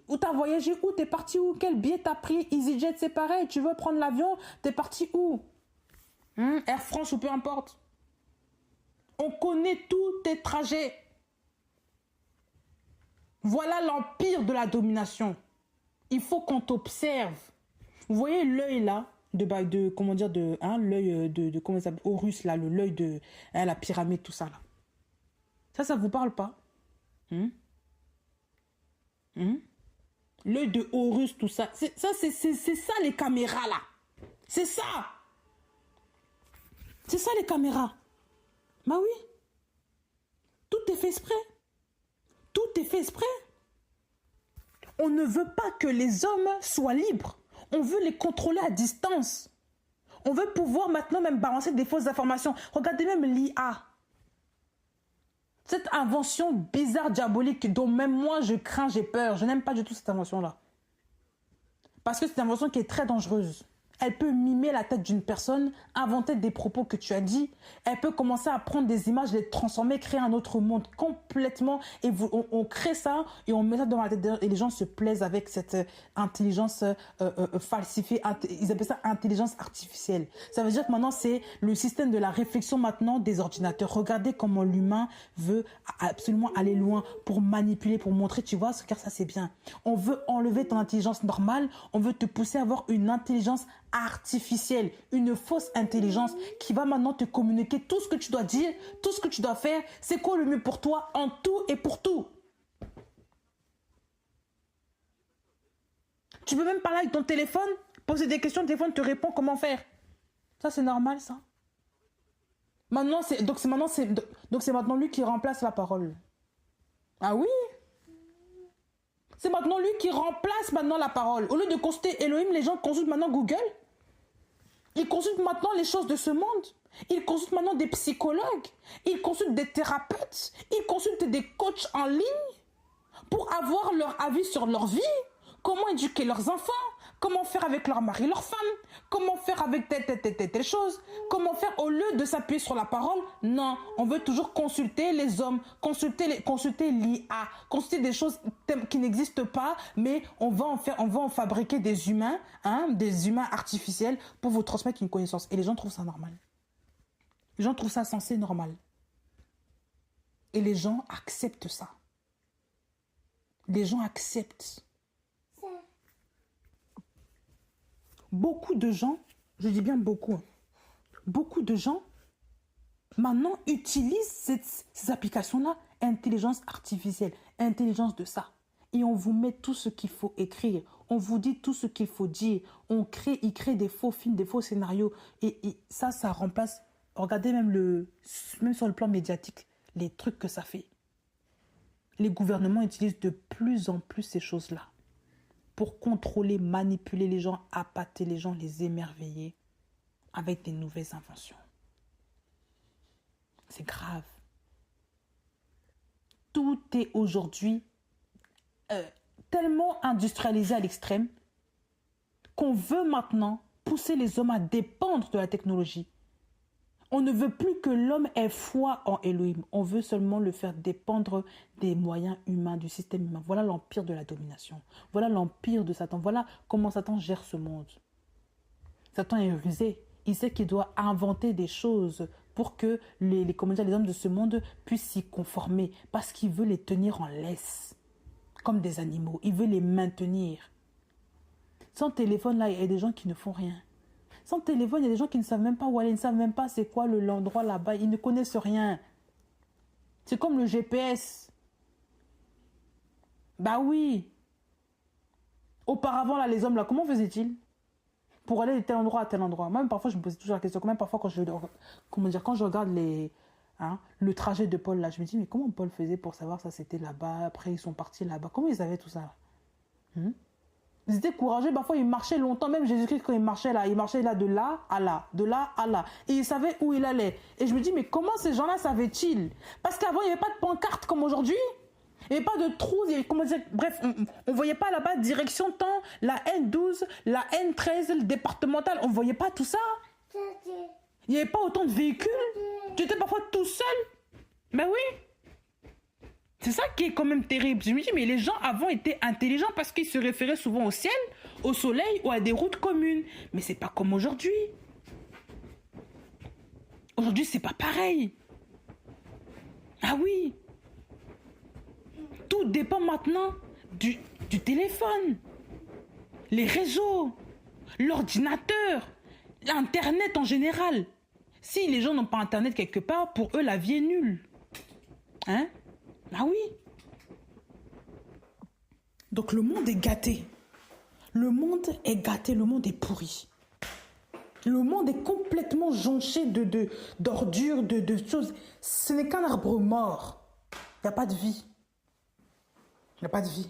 Où tu as voyagé, où tu es parti, où, quel billet tu as pris. EasyJet, c'est pareil. Tu veux prendre l'avion, tu es parti où? Air France ou peu importe. On connaît tous tes trajets. Voilà l'empire de la domination. Il faut qu'on t'observe. Vous voyez l'œil là, comment dire, l'œil comment ça s'appelle, Horus là, l'œil de la pyramide, tout ça là. Ça vous parle pas? L'œil de Horus, tout ça. C'est ça les caméras là. C'est ça. C'est ça les caméras. Bah oui, tout est fait exprès. Tout est fait exprès. On ne veut pas que les hommes soient libres. On veut les contrôler à distance. On veut pouvoir maintenant même balancer des fausses informations. Regardez même l'IA. Cette invention bizarre, diabolique, dont même moi je crains, j'ai peur. Je n'aime pas du tout cette invention-là. Parce que c'est une invention qui est très dangereuse. Elle peut mimer la tête d'une personne, inventer des propos que tu as dit. Elle peut commencer à prendre des images, les transformer, créer un autre monde complètement. Et on crée ça et on met ça dans la tête et les gens se plaisent avec cette intelligence falsifiée. Ils appellent ça intelligence artificielle. Ça veut dire que maintenant, c'est le système de la réflexion maintenant des ordinateurs. Regardez comment l'humain veut absolument aller loin pour manipuler, pour montrer, tu vois, car ça c'est bien. On veut enlever ton intelligence normale, on veut te pousser à avoir une intelligence artificielle, une fausse intelligence qui va maintenant te communiquer tout ce que tu dois dire, tout ce que tu dois faire, c'est quoi le mieux pour toi en tout et pour tout. Tu peux même parler avec ton téléphone, poser des questions, le téléphone te répond comment faire. Ça, c'est normal, ça. Maintenant, c'est maintenant lui qui remplace la parole. Ah oui? C'est maintenant lui qui remplace maintenant la parole. Au lieu de consulter Elohim, les gens consultent maintenant Google. Ils consultent maintenant les choses de ce monde. Ils consultent maintenant des psychologues. Ils consultent des thérapeutes. Ils consultent des coachs en ligne pour avoir leur avis sur leur vie. Comment éduquer leurs enfants. Comment faire avec leur mari, leur femme. Comment faire avec telle chose. Comment faire au lieu de s'appuyer sur la parole. Non, on veut toujours consulter les hommes, consulter l'IA, consulter des choses qui n'existent pas, mais on va en fabriquer des humains, des humains artificiels pour vous transmettre une connaissance. Et les gens trouvent ça normal. Les gens trouvent ça censé normal. Et les gens acceptent ça. Les gens acceptent. Beaucoup de gens, je dis bien beaucoup, beaucoup de gens maintenant utilisent ces applications-là, intelligence artificielle, intelligence de ça. Et on vous met tout ce qu'il faut écrire, on vous dit tout ce qu'il faut dire, ils créent des faux films, des faux scénarios. Et ça remplace, regardez même sur le plan médiatique, les trucs que ça fait. Les gouvernements utilisent de plus en plus ces choses-là pour contrôler, manipuler les gens, appâter les gens, les émerveiller avec des nouvelles inventions. C'est grave. Tout est aujourd'hui tellement industrialisé à l'extrême qu'on veut maintenant pousser les hommes à dépendre de la technologie. On ne veut plus que l'homme ait foi en Elohim. On veut seulement le faire dépendre des moyens humains, du système humain. Voilà l'empire de la domination. Voilà l'empire de Satan. Voilà comment Satan gère ce monde. Satan est rusé. Il sait qu'il doit inventer des choses pour que les hommes de ce monde puissent s'y conformer. Parce qu'il veut les tenir en laisse, comme des animaux. Il veut les maintenir. Sans téléphone, là, il y a des gens qui ne font rien. Sans téléphone, il y a des gens qui ne savent même pas où aller, ils ne savent même pas c'est quoi l'endroit là-bas. Ils ne connaissent rien. C'est comme le GPS. Bah oui. Auparavant, là, les hommes, là, comment faisaient-ils pour aller de tel endroit à tel endroit? Même parfois, je me posais toujours la question. Même parfois, quand je regarde le trajet de Paul, là, je me dis, mais comment Paul faisait pour savoir ça, c'était là-bas, après ils sont partis là-bas? Comment ils avaient tout ça? Ils étaient courageux, parfois ils marchaient longtemps, même Jésus-Christ quand il marchait là de là à là, de là à là. Et il savait où il allait. Et je me dis, mais comment ces gens-là savaient-ils? Parce qu'avant, il n'y avait pas de pancarte comme aujourd'hui. Il n'y avait pas de trous, bref, on ne voyait pas là-bas direction temps, la N12, la N13, le départemental, on ne voyait pas tout ça. Il n'y avait pas autant de véhicules. Tu étais parfois tout seul. Ben oui. C'est ça qui est quand même terrible. Je me dis, mais les gens avant étaient intelligents parce qu'ils se référaient souvent au ciel, au soleil ou à des routes communes. Mais c'est pas comme aujourd'hui. Aujourd'hui, c'est pas pareil. Ah oui. Tout dépend maintenant du téléphone, les réseaux, l'ordinateur, l'Internet en général. Si les gens n'ont pas Internet quelque part, pour eux, la vie est nulle. Hein? Ah oui. Donc le monde est gâté. Le monde est gâté, le monde est pourri. Le monde est complètement jonché d'ordures, de choses. Ce n'est qu'un arbre mort. Il n'y a pas de vie. Il n'y a pas de vie.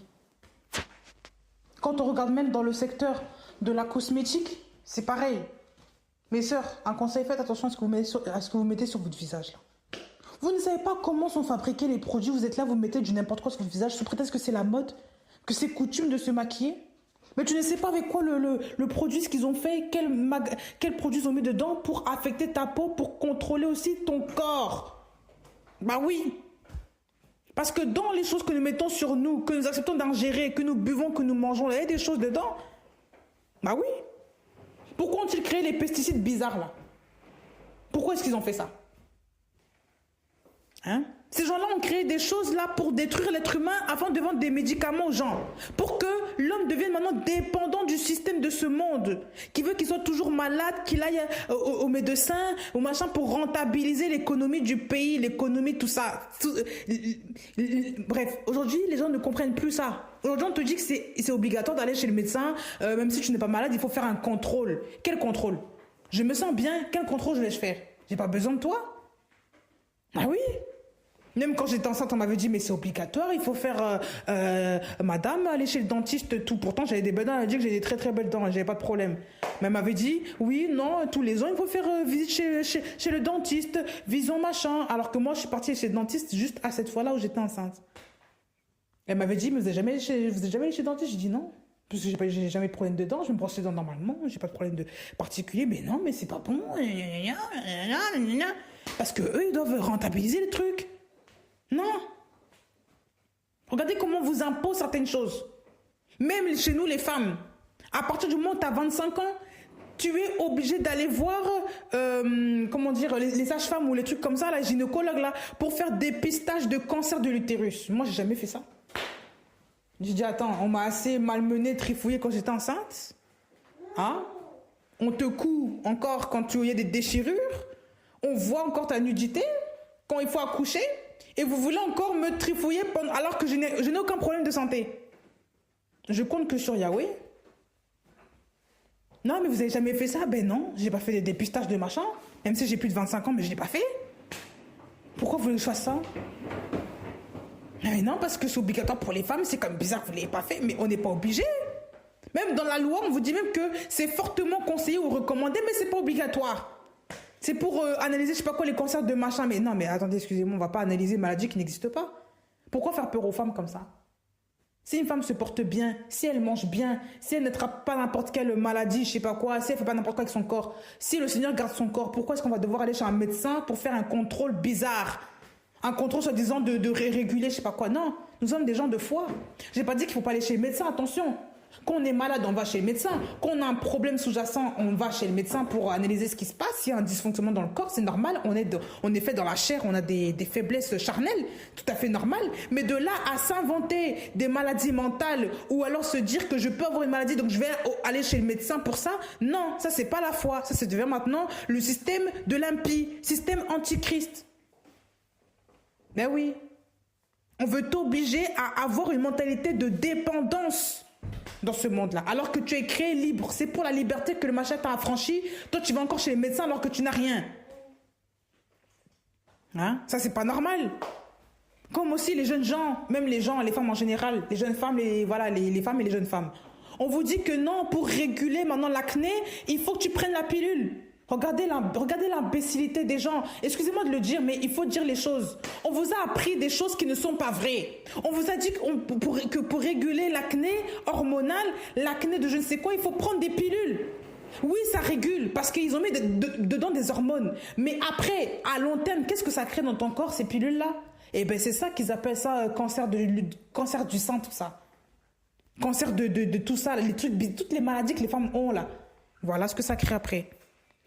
Quand on regarde même dans le secteur de la cosmétique, c'est pareil. Mes sœurs, un conseil, faites attention à ce que vous mettez sur votre visage. Là. Vous ne savez pas comment sont fabriqués les produits. Vous êtes là, vous mettez du n'importe quoi sur votre visage sous prétexte que c'est la mode, que c'est coutume de se maquiller. Mais tu ne sais pas avec quoi le produit, ce qu'ils ont fait, quel produit ils ont mis dedans pour affecter ta peau, pour contrôler aussi ton corps. Bah oui. Parce que dans les choses que nous mettons sur nous, que nous acceptons d'ingérer, que nous buvons, que nous mangeons, il y a des choses dedans. Bah oui. Pourquoi ont-ils créé les pesticides bizarres là? Pourquoi est-ce qu'ils ont fait ça? Hein? Ces gens-là ont créé des choses là pour détruire l'être humain afin de vendre des médicaments aux gens. Pour que l'homme devienne maintenant dépendant du système de ce monde, qui veut qu'il soit toujours malade, qu'il aille au médecin, au machin, pour rentabiliser l'économie du pays, l'économie, tout ça. Bref, aujourd'hui, les gens ne comprennent plus ça. Aujourd'hui, on te dit que c'est obligatoire d'aller chez le médecin, même si tu n'es pas malade, il faut faire un contrôle. Quel contrôle? Je me sens bien, quel contrôle je vais faire? J'ai pas besoin de toi. Ah oui. Même quand j'étais enceinte, on m'avait dit, mais c'est obligatoire, il faut faire, madame, aller chez le dentiste, tout. Pourtant, j'avais des belles dents, elle a dit que j'ai des très très belles dents, j'avais pas de problème. Mais elle m'avait dit, oui, non, tous les ans, il faut faire visite chez le dentiste, vision machin. Alors que moi, je suis partie chez le dentiste juste à cette fois-là où j'étais enceinte. Elle m'avait dit, mais vous n'êtes jamais allé chez le dentiste? J'ai dit non. Parce que j'ai jamais de problème de dents, je me brosse les dents normalement, j'ai pas de problème de particulier, mais non, mais c'est pas bon. Parce que eux, ils doivent rentabiliser le truc. Non. Regardez comment on vous impose certaines choses. Même chez nous, les femmes, à partir du moment où tu as 25 ans, tu es obligé d'aller voir, comment dire, les sages-femmes ou les trucs comme ça, la gynécologue là, pour faire dépistage de cancer de l'utérus. Moi, j'ai jamais fait ça. J'ai dit, attends, on m'a assez malmenée, trifouillée quand j'étais enceinte. Hein? On te coud encore quand il y a des déchirures. On voit encore ta nudité quand il faut accoucher. Et vous voulez encore me trifouiller alors que je n'ai aucun problème de santé. Je compte que sur Yahweh. Non, mais vous n'avez jamais fait ça? Ben non, j'ai pas fait des dépistages de machin. Même si j'ai plus de 25 ans, mais je l'ai pas fait. Pourquoi vous voulez que je fasse ça? Mais non, parce que c'est obligatoire pour les femmes. C'est comme bizarre que vous ne l'ayez pas fait, mais on n'est pas obligé. Même dans la loi, on vous dit même que c'est fortement conseillé ou recommandé, mais c'est pas obligatoire. C'est pour analyser, je sais pas quoi, les cancers de machin. Mais non, mais attendez, excusez-moi, on va pas analyser une maladie qui n'existe pas. Pourquoi faire peur aux femmes comme ça? Si une femme se porte bien, si elle mange bien, si elle n'attrape pas n'importe quelle maladie, je sais pas quoi, si elle fait pas n'importe quoi avec son corps, si le Seigneur garde son corps, pourquoi est-ce qu'on va devoir aller chez un médecin pour faire un contrôle bizarre? Un contrôle soi-disant de réguler, je sais pas quoi. Non, nous sommes des gens de foi. J'ai pas dit qu'il faut pas aller chez le médecin, attention. Quand on est malade, on va chez le médecin. Quand on a un problème sous-jacent, on va chez le médecin pour analyser ce qui se passe. S'il y a un dysfonctionnement dans le corps, c'est normal. On est fait dans la chair, on a des faiblesses charnelles, tout à fait normal. Mais de là à s'inventer des maladies mentales ou alors se dire que je peux avoir une maladie, donc je vais aller chez le médecin pour ça, non, ça c'est pas la foi. Ça devient maintenant le système de l'impie, système antichrist. Ben oui, on veut t'obliger à avoir une mentalité de dépendance dans ce monde-là, alors que tu es créé libre. C'est pour la liberté que le machin t'a affranchi. Toi, tu vas encore chez les médecins alors que tu n'as rien. Hein? Ça, c'est pas normal. Comme aussi les jeunes gens, même les gens, les femmes en général, les jeunes femmes, voilà, les femmes et les jeunes femmes. On vous dit que non, pour réguler maintenant l'acné, il faut que tu prennes la pilule. Regardez l'imbécilité des gens. Excusez-moi de le dire, mais il faut dire les choses. On vous a appris des choses qui ne sont pas vraies. On vous a dit que pour réguler l'acné hormonal, l'acné de je ne sais quoi, il faut prendre des pilules. Oui, ça régule parce qu'ils ont mis dedans des hormones. Mais après, à long terme, qu'est-ce que ça crée dans ton corps, ces pilules-là? Eh bien, c'est ça qu'ils appellent ça cancer du sein, tout ça. Cancer de tout ça, les trucs, toutes les maladies que les femmes ont là. Voilà ce que ça crée après.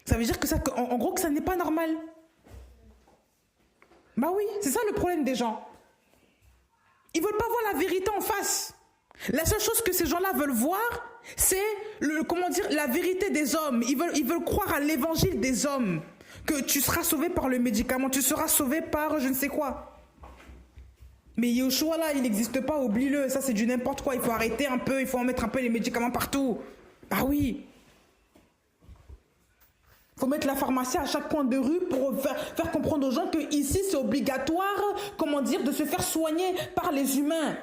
Ça veut dire que ça, en gros, que ça n'est pas normal. Bah oui, c'est ça le problème des gens. Ils veulent pas voir la vérité en face. La seule chose que ces gens-là veulent voir, c'est la vérité des hommes. Ils veulent croire à l'évangile des hommes. Que tu seras sauvé par le médicament, tu seras sauvé par je ne sais quoi. Mais Yeshua là, il n'existe pas, oublie-le. Ça c'est du n'importe quoi. Il faut arrêter un peu, il faut en mettre un peu les médicaments partout. Bah oui. Il faut mettre la pharmacie à chaque coin de rue pour faire comprendre aux gens que ici c'est obligatoire, comment dire, de se faire soigner par les humains.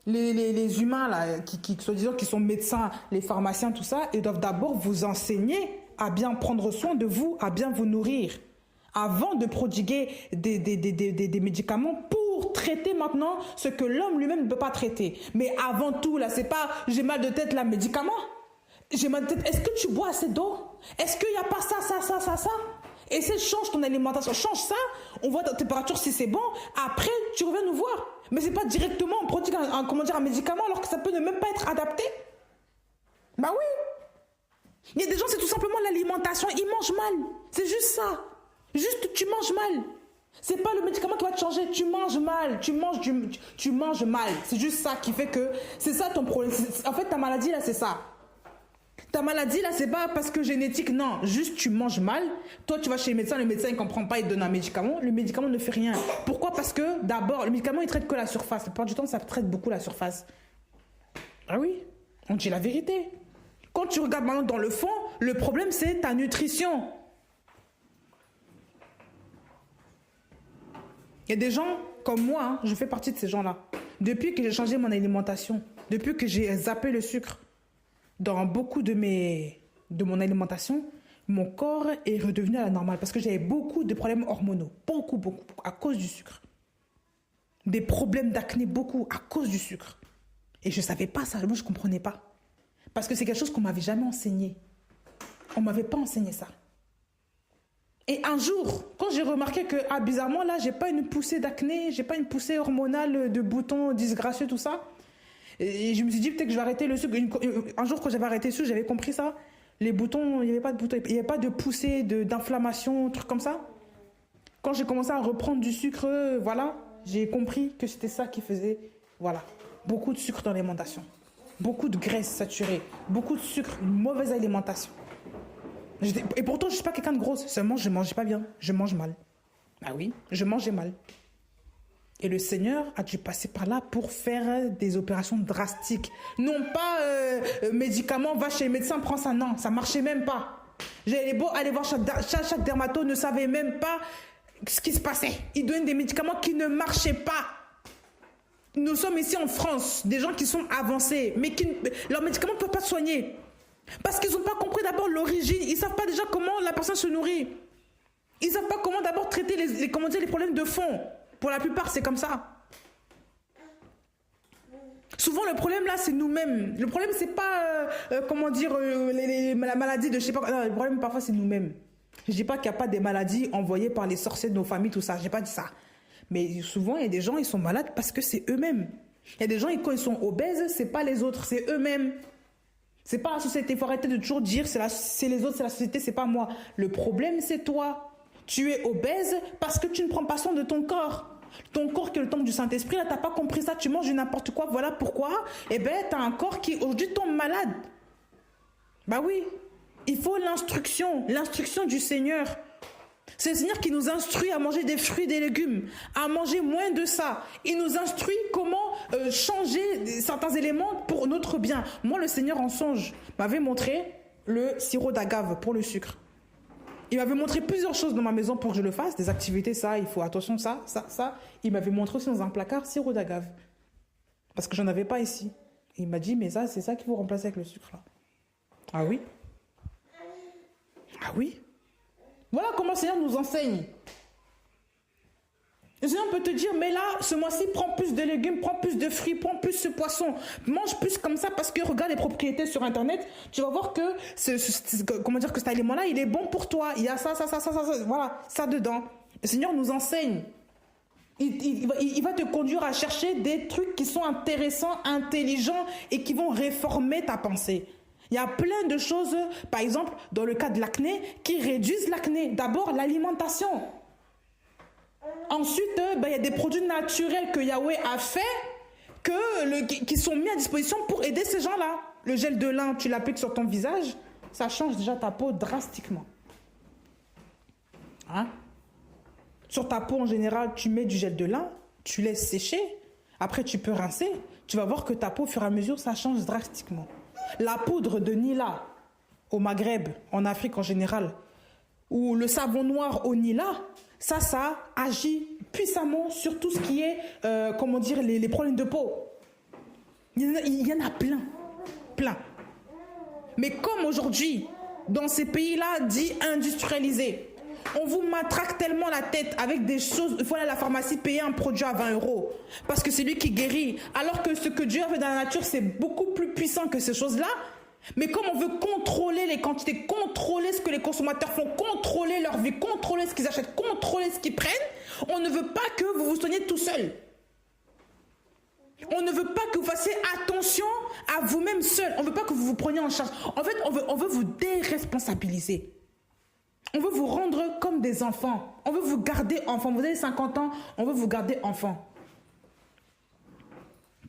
Les humains là, qui sont médecins, les pharmaciens, tout ça, ils doivent d'abord vous enseigner à bien prendre soin de vous, à bien vous nourrir, avant de prodiguer des médicaments pour traiter maintenant ce que l'homme lui-même ne peut pas traiter. Mais avant tout là, c'est pas j'ai mal de tête là, médicament. J'ai mal de tête. Est-ce que tu bois assez d'eau? Est-ce qu'il n'y a pas ça? Essaie de changer ton alimentation. Change ça. On voit ta température si c'est bon. Après, tu reviens nous voir. Mais c'est pas directement on produit un médicament alors que ça peut ne même pas être adapté. Bah oui. Il y a des gens, c'est tout simplement l'alimentation. Ils mangent mal. C'est juste ça. Juste, tu manges mal. C'est pas le médicament qui va te changer. Tu manges mal, tu manges mal. C'est juste ça qui fait que... C'est ça ton problème. En fait, ta maladie, là, c'est ça. Ta maladie, là, c'est pas parce que génétique, non. Juste, tu manges mal. Toi, tu vas chez le médecin il ne comprend pas, il te donne un médicament. Le médicament ne fait rien. Pourquoi? Parce que, d'abord, le médicament, il traite que la surface. La plupart du temps, ça traite beaucoup la surface. Ah oui, on dit la vérité. Quand tu regardes maintenant dans le fond, le problème, c'est ta nutrition. Il y a des gens comme moi, hein, je fais partie de ces gens-là. Depuis que j'ai changé mon alimentation, depuis que j'ai zappé le sucre dans beaucoup de mon alimentation, mon corps est redevenu à la normale parce que j'avais beaucoup de problèmes hormonaux. Beaucoup, à cause du sucre. Des problèmes d'acné, beaucoup, à cause du sucre. Et je ne savais pas ça, moi je ne comprenais pas. Parce que c'est quelque chose qu'on ne m'avait jamais enseigné. On ne m'avait pas enseigné ça. Et un jour, quand j'ai remarqué que, bizarrement, là, j'ai pas une poussée d'acné, j'ai pas une poussée hormonale de boutons disgracieux, tout ça. Et je me suis dit, peut-être que je vais arrêter le sucre. Un jour, quand j'avais arrêté le sucre, j'avais compris ça. Les boutons, il n'y avait pas de boutons, il n'y avait pas de poussée, d'inflammation, trucs comme ça. Quand j'ai commencé à reprendre du sucre, voilà, j'ai compris que c'était ça qui faisait, voilà, beaucoup de sucre dans l'alimentation. Beaucoup de graisse saturée, beaucoup de sucre, une mauvaise alimentation. Et pourtant, je ne suis pas quelqu'un de grosse. Seulement, je ne mangeais pas bien. Je mange mal. Ah oui, je mangeais mal. Et le Seigneur a dû passer par là pour faire des opérations drastiques. Non pas médicaments, va chez le médecin, prends ça. Non, ça ne marchait même pas. J'allais beau aller voir chaque dermato, ne savait même pas ce qui se passait. Il donnait des médicaments qui ne marchaient pas. Nous sommes ici en France, des gens qui sont avancés, mais leurs médicaments ne peuvent pas soigner. Parce qu'ils n'ont pas compris d'abord l'origine. Ils ne savent pas déjà comment la personne se nourrit. Ils ne savent pas comment d'abord traiter les problèmes de fond. Pour la plupart, c'est comme ça. Souvent, le problème là, c'est nous-mêmes. Le problème, c'est pas, la maladie de je sais pas. Non, le problème, parfois, c'est nous-mêmes. Je ne dis pas qu'il n'y a pas des maladies envoyées par les sorciers de nos familles, tout ça. Je n'ai pas dit ça. Mais souvent, il y a des gens, ils sont malades parce que c'est eux-mêmes. Il y a des gens, quand ils sont obèses, c'est pas les autres, c'est eux-mêmes. C'est pas la société. Il faut arrêter de toujours dire c'est les autres, c'est la société, c'est pas moi. Le problème, c'est toi. Tu es obèse parce que tu ne prends pas soin de ton corps. Ton corps qui est le temple du Saint-Esprit, là, tu n'as pas compris ça, tu manges n'importe quoi. Voilà pourquoi, tu as un corps qui aujourd'hui tombe malade. Bah oui, il faut l'instruction du Seigneur. C'est le Seigneur qui nous instruit à manger des fruits et des légumes, à manger moins de ça. Il nous instruit comment changer certains éléments pour notre bien. Moi, le Seigneur en songe m'avait montré le sirop d'agave pour le sucre. Il m'avait montré plusieurs choses dans ma maison pour que je le fasse, des activités, ça, il faut attention, ça. Il m'avait montré aussi dans un placard sirop d'agave. Parce que j'en avais pas ici. Et il m'a dit, mais ça, c'est ça qu'il faut remplacer avec le sucre là. Ah oui? Ah oui? Voilà comment le Seigneur nous enseigne. Le Seigneur peut te dire, mais là, ce mois-ci, prends plus de légumes, prends plus de fruits, prends plus de poissons, mange plus comme ça parce que regarde les propriétés sur Internet, tu vas voir que que cet aliment-là, il est bon pour toi. Il y a ça, voilà, ça dedans. Le Seigneur nous enseigne. Il va te conduire à chercher des trucs qui sont intéressants, intelligents et qui vont réformer ta pensée. Il y a plein de choses, par exemple, dans le cas de l'acné, qui réduisent l'acné. D'abord, l'alimentation. Ensuite, il y a des produits naturels que Yahweh a fait, qui sont mis à disposition pour aider ces gens-là. Le gel de lin, tu l'appliques sur ton visage, ça change déjà ta peau drastiquement. Hein? Sur ta peau en général, tu mets du gel de lin, tu laisses sécher, après tu peux rincer, tu vas voir que ta peau, au fur et à mesure, ça change drastiquement. La poudre de Nila au Maghreb, en Afrique en général, ou le savon noir au Nila, ça agit puissamment sur tout ce qui est, les problèmes de peau. Il y en a plein. Mais comme aujourd'hui, dans ces pays-là dits industrialisés, on vous matraque tellement la tête avec des choses, il faut aller à la pharmacie payer un produit à 20 € parce que c'est lui qui guérit. Alors que ce que Dieu a fait dans la nature, c'est beaucoup plus puissant que ces choses-là. Mais comme on veut contrôler les quantités, contrôler ce que les consommateurs font, contrôler leur vie, contrôler ce qu'ils achètent, contrôler ce qu'ils prennent, on ne veut pas que vous vous soigniez tout seul. On ne veut pas que vous fassiez attention à vous-même seul. On ne veut pas que vous vous preniez en charge. En fait, on veut vous déresponsabiliser. On veut vous rendre comme des enfants. On veut vous garder enfant. Vous avez 50 ans, on veut vous garder enfant.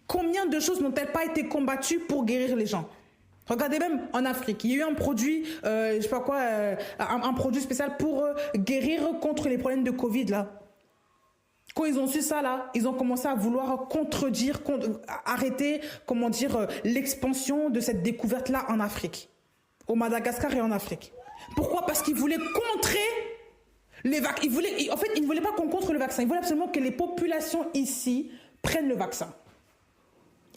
Combien de choses n'ont-elles pas été combattues pour guérir les gens? Regardez même en Afrique, il y a eu un produit, je sais pas quoi, un produit spécial pour guérir contre les problèmes de Covid là. Quand ils ont su ça là, ils ont commencé à vouloir contredire, arrêter, comment dire, l'expansion de cette découverte là en Afrique, au Madagascar et en Afrique. Pourquoi? Parce qu'ils voulaient contrer les vaccins. En fait, ils ne voulaient pas qu'on contre le vaccin. Ils voulaient absolument que les populations ici prennent le vaccin.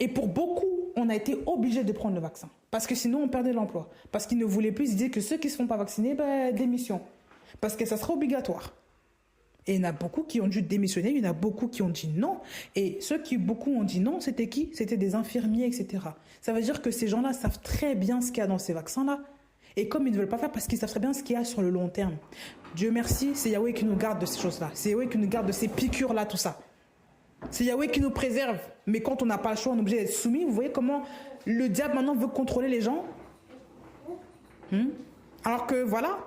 Et pour beaucoup, on a été obligé de prendre le vaccin. Parce que sinon, on perdait l'emploi. Parce qu'ils ne voulaient plus, ils disaient que ceux qui ne se font pas vacciner, démission. Parce que ça sera obligatoire. Et il y en a beaucoup qui ont dû démissionner, il y en a beaucoup qui ont dit non. Et ceux qui beaucoup ont dit non, c'était qui? C'était des infirmiers, etc. Ça veut dire que ces gens-là savent très bien ce qu'il y a dans ces vaccins-là. Et comme ils ne veulent pas faire, parce qu'ils savent très bien ce qu'il y a sur le long terme. Dieu merci, c'est Yahweh qui nous garde de ces choses-là. C'est Yahweh qui nous garde de ces piqûres-là, tout ça. C'est Yahweh qui nous préserve. Mais quand on n'a pas le choix, on est obligé d'être soumis. Vous voyez comment le diable maintenant veut contrôler les gens? Alors que voilà.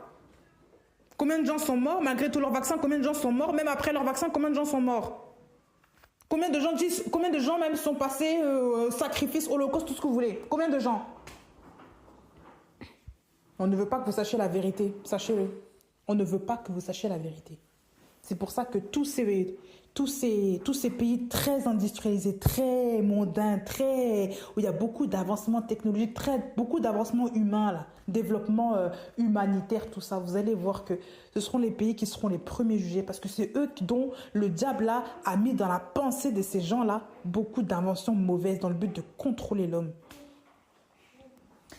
Combien de gens sont morts malgré tout leur vaccin? Combien de gens sont morts même après leur vaccin? Combien de gens sont morts? Combien de gens même sont passés sacrifice, holocauste, tout ce que vous voulez? Combien de gens? On ne veut pas que vous sachiez la vérité. Sachez-le. On ne veut pas que vous sachiez la vérité. C'est pour ça que tous ces pays très industrialisés, très mondains, où il y a beaucoup d'avancements technologiques, beaucoup d'avancements humains, là, développement humanitaire, tout ça, vous allez voir que ce seront les pays qui seront les premiers jugés parce que c'est eux dont le diable là, a mis dans la pensée de ces gens-là beaucoup d'inventions mauvaises dans le but de contrôler l'homme.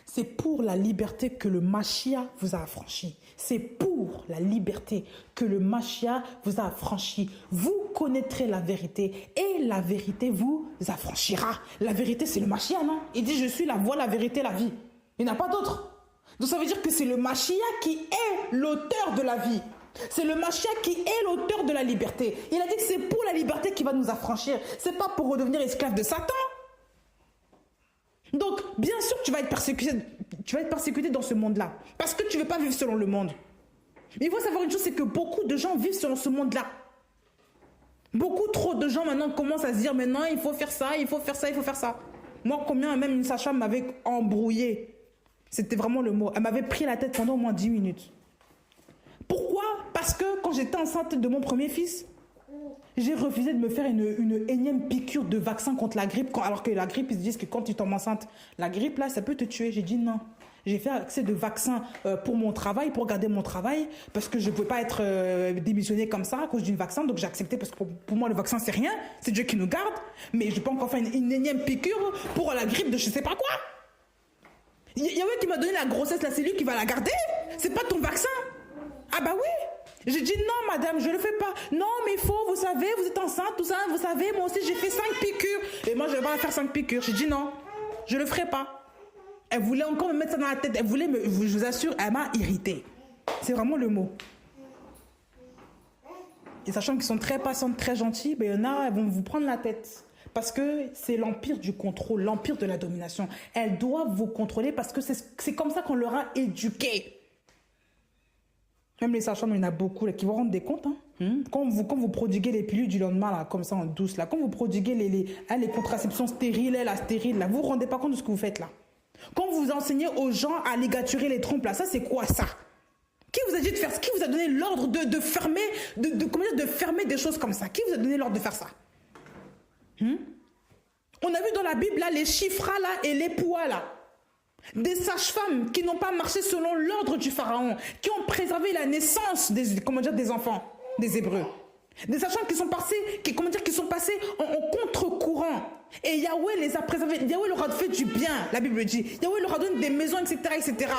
C'est pour la liberté que le Machia vous a affranchi. C'est pour la liberté que le Machia vous a affranchi. Vous connaîtrez la vérité et la vérité vous affranchira. La vérité, c'est le Machia, non? Il dit, je suis la voie, la vérité, la vie. Il n'y en a pas d'autre. Donc ça veut dire que c'est le Machia qui est l'auteur de la vie. C'est le Machia qui est l'auteur de la liberté. Il a dit que c'est pour la liberté qu'il va nous affranchir. C'est pas pour redevenir esclave de Satan. Donc, bien sûr que tu vas être persécuté dans ce monde-là. Parce que tu ne veux pas vivre selon le monde. Mais il faut savoir une chose, c'est que beaucoup de gens vivent selon ce monde-là. Beaucoup trop de gens maintenant commencent à se dire, maintenant il faut faire ça, il faut faire ça, il faut faire ça. Moi, combien même une sage-femme m'avait embrouillé. C'était vraiment le mot. Elle m'avait pris la tête pendant au moins 10 minutes. Pourquoi? Parce que quand j'étais enceinte de mon premier fils, j'ai refusé de me faire une énième piqûre de vaccin contre la grippe, alors que la grippe, ils se disent que quand tu tombes enceinte, la grippe, là, ça peut te tuer. J'ai dit non. J'ai fait accès de vaccins pour mon travail, pour garder mon travail, parce que je ne pouvais pas être démissionnée comme ça à cause d'une vaccin, donc j'ai accepté, parce que pour moi, le vaccin, c'est rien, c'est Dieu qui nous garde, mais je ne peux pas encore faire une énième piqûre pour la grippe de je ne sais pas quoi. Yahweh qui m'a donné la grossesse, là, c'est lui qui va la garder, c'est pas ton vaccin. Ah bah oui. J'ai dit non madame, je ne le fais pas. Non mais il faut, vous savez, vous êtes enceinte, tout ça, vous savez, moi aussi j'ai fait 5 piqûres. Et moi je vais pas faire 5 piqûres. J'ai dit non, je ne le ferai pas. Elle voulait encore me mettre ça dans la tête. Elle voulait je vous assure, elle m'a irritée. C'est vraiment le mot. Et sachant qu'ils sont très patientes, très gentils, il y en a, elles vont vous prendre la tête. Parce que c'est l'empire du contrôle, l'empire de la domination. Elles doivent vous contrôler parce que c'est comme ça qu'on leur a éduqué. Même les sages-femmes, il y en a beaucoup là, qui vont rendre des comptes. Quand vous prodiguez les pilules du lendemain, là, comme ça en douce, là, quand vous prodiguez les contraceptions stériles, la stérile, là, vous ne vous rendez pas compte de ce que vous faites là. Quand vous enseignez aux gens à ligaturer les trompes, là, ça c'est quoi ça? Qui vous a dit de faire ça? Qui vous a donné l'ordre de fermer, de fermer des choses comme ça? Qui vous a donné l'ordre de faire ça? On a vu dans la Bible là, les chiffras là et les poids là. Des sages-femmes qui n'ont pas marché selon l'ordre du pharaon, qui ont préservé la naissance des enfants, des Hébreux. Des sages-femmes qui sont passés en contre-courant. Et Yahweh les a préservés. Yahweh leur a fait du bien, la Bible dit. Yahweh leur a donné des maisons, etc., etc.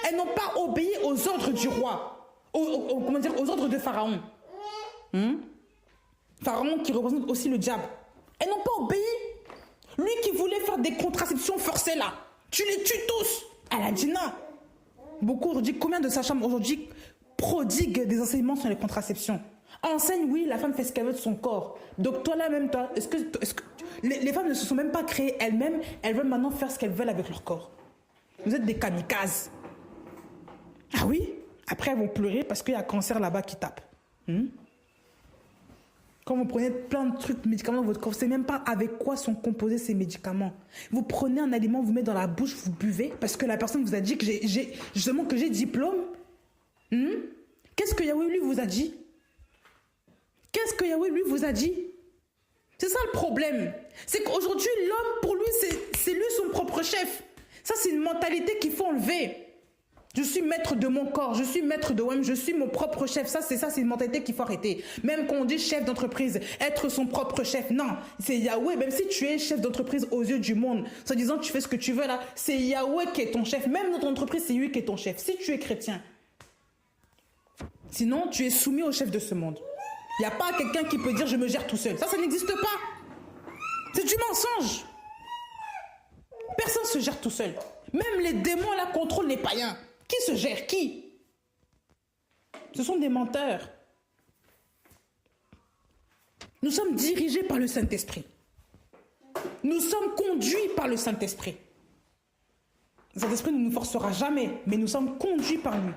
Elles n'ont pas obéi aux ordres du roi, aux ordres de Pharaon. Pharaon qui représente aussi le diable. Elles n'ont pas obéi. Lui qui voulait faire des contraceptions forcées là. Tu les tues tous. Elle a dit non. Beaucoup aujourd'hui, combien de sages-femmes aujourd'hui prodiguent des enseignements sur les contraceptions? Enseigne, oui, la femme fait ce qu'elle veut de son corps. Donc toi là même, toi, est-ce que les femmes ne se sont même pas créées elles-mêmes, elles veulent maintenant faire ce qu'elles veulent avec leur corps. Vous êtes des kamikazes. Ah oui? Après, elles vont pleurer parce qu'il y a un cancer là-bas qui tape. Quand vous prenez plein de trucs, médicaments dans votre corps, vous ne savez même pas avec quoi sont composés ces médicaments. Vous prenez un aliment, vous mettez dans la bouche, vous buvez, parce que la personne vous a dit que j'ai diplôme. Qu'est-ce que Yahweh lui vous a dit? Qu'est-ce que Yahweh lui vous a dit? C'est ça le problème. C'est qu'aujourd'hui, l'homme, pour lui, c'est lui son propre chef. Ça, c'est une mentalité qu'il faut enlever. Je suis maître de mon corps, je suis maître de moi-même, je suis mon propre chef. Ça, c'est une mentalité qu'il faut arrêter. Même quand on dit chef d'entreprise, être son propre chef. Non, c'est Yahweh. Même si tu es chef d'entreprise aux yeux du monde, en disant tu fais ce que tu veux là, c'est Yahweh qui est ton chef. Même notre entreprise, c'est lui qui est ton chef. Si tu es chrétien. Sinon, tu es soumis au chef de ce monde. Il n'y a pas quelqu'un qui peut dire je me gère tout seul. Ça n'existe pas. C'est du mensonge. Personne ne se gère tout seul. Même les démons là contrôlent les païens. Qui se gère? Qui? Ce sont des menteurs. Nous sommes dirigés par le Saint-Esprit. Nous sommes conduits par le Saint-Esprit. Le Saint-Esprit ne nous forcera jamais, mais nous sommes conduits par lui.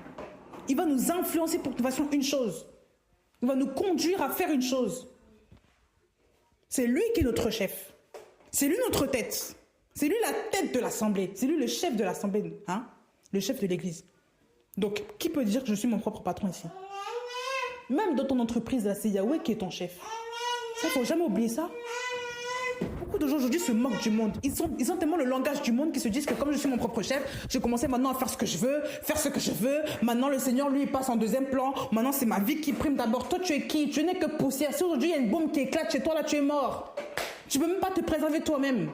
Il va nous influencer pour que nous fassions une chose. Il va nous conduire à faire une chose. C'est lui qui est notre chef. C'est lui notre tête. C'est lui la tête de l'assemblée. C'est lui le chef de l'assemblée. Le chef de l'église. Donc, qui peut dire que je suis mon propre patron ici? Même dans ton entreprise, là, c'est Yahweh qui est ton chef. Ça, il ne faut jamais oublier ça. Beaucoup de gens aujourd'hui se moquent du monde. Ils ont tellement le langage du monde qu'ils se disent que comme je suis mon propre chef, je commençais maintenant à faire ce que je veux, faire ce que je veux. Maintenant, le Seigneur, lui, il passe en deuxième plan. Maintenant, c'est ma vie qui prime d'abord. Toi, tu es qui? Tu n'es que poussière. Si aujourd'hui, il y a une bombe qui éclate chez toi, là, tu es mort. Tu ne peux même pas te préserver toi-même.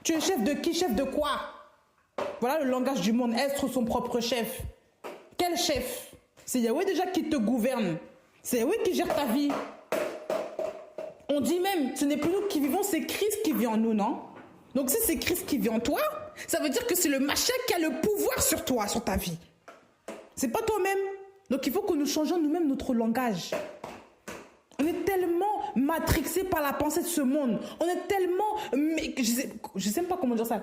Tu es chef de qui? Chef de quoi? Voilà le langage du monde. Être son propre chef. Quel chef? C'est Yahweh déjà qui te gouverne. C'est Yahweh qui gère ta vie. On dit même, ce n'est plus nous qui vivons, c'est Christ qui vit en nous, non? Donc si c'est Christ qui vit en toi, ça veut dire que c'est le Mashiach qui a le pouvoir sur toi, sur ta vie. C'est pas toi-même. Donc il faut que nous changions nous-mêmes notre langage. On est tellement matrixé par la pensée de ce monde. On est tellement, je sais même pas comment dire ça,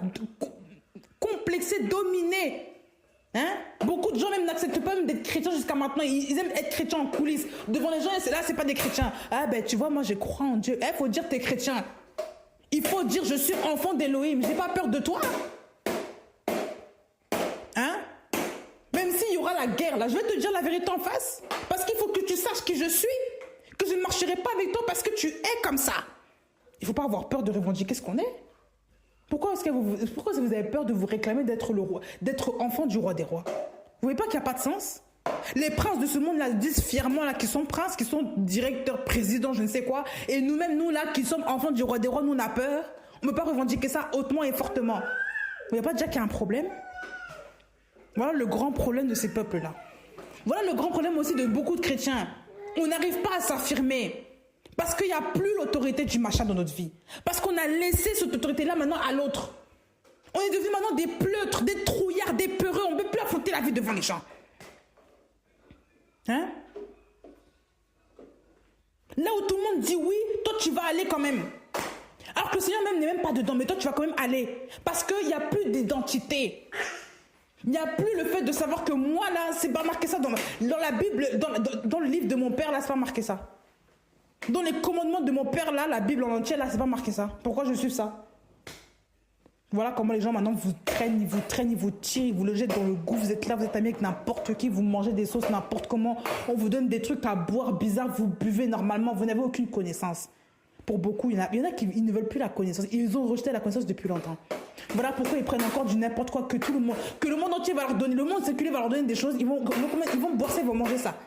complexé, dominé. Beaucoup de gens même n'acceptent pas même d'être chrétiens jusqu'à maintenant. Ils aiment être chrétiens en coulisses. Devant les gens, là, c'est pas des chrétiens. Ah ben tu vois, moi je crois en Dieu. Il faut dire que tu es chrétien. Il faut dire je suis enfant d'Élohim. J'ai pas peur de toi. Même s'il y aura la guerre, là, je vais te dire la vérité en face. Parce qu'il faut que tu saches qui je suis. Que je ne marcherai pas avec toi parce que tu es comme ça. Il ne faut pas avoir peur de revendiquer ce qu'on est. Pourquoi vous avez peur de vous réclamer d'être le roi, d'être enfant du roi des rois? Vous voyez pas qu'il n'y a pas de sens? Les princes de ce monde-là disent fièrement là qu'ils sont princes, qu'ils sont directeurs, présidents, je ne sais quoi. Et nous-mêmes, nous là, qui sommes enfants du roi des rois, nous on a peur. On ne peut pas revendiquer ça hautement et fortement. Vous voyez pas déjà qu'il y a un problème? Voilà le grand problème de ces peuples-là. Voilà le grand problème aussi de beaucoup de chrétiens. On n'arrive pas à s'affirmer. Parce qu'il n'y a plus l'autorité du machin dans notre vie. Parce qu'on a laissé cette autorité-là maintenant à l'autre. On est devenus maintenant des pleutres, des trouillards, des peureux. On ne peut plus affronter la vie devant les gens. Là où tout le monde dit oui, toi tu vas aller quand même. Alors que le Seigneur même n'est même pas dedans, mais toi tu vas quand même aller. Parce qu'il n'y a plus d'identité. Il n'y a plus le fait de savoir que moi là, c'est pas marqué ça dans la Bible, dans le livre de mon père, là, c'est pas marqué ça. Dans les commandements de mon père, là, la Bible en entier, là, c'est pas marqué ça. Pourquoi je suis ça? Voilà comment les gens maintenant vous traînent, ils vous tirent, ils vous le jettent dans le gouffre. Vous êtes là, vous êtes amis avec n'importe qui, vous mangez des sauces n'importe comment. On vous donne des trucs à boire bizarres, vous buvez normalement, vous n'avez aucune connaissance. Pour beaucoup, il y en a qui ne veulent plus la connaissance. Ils ont rejeté la connaissance depuis longtemps. Voilà pourquoi ils prennent encore du n'importe quoi que le monde entier va leur donner. Le monde séculier va leur donner des choses. Ils vont boire ça, ils vont manger ça.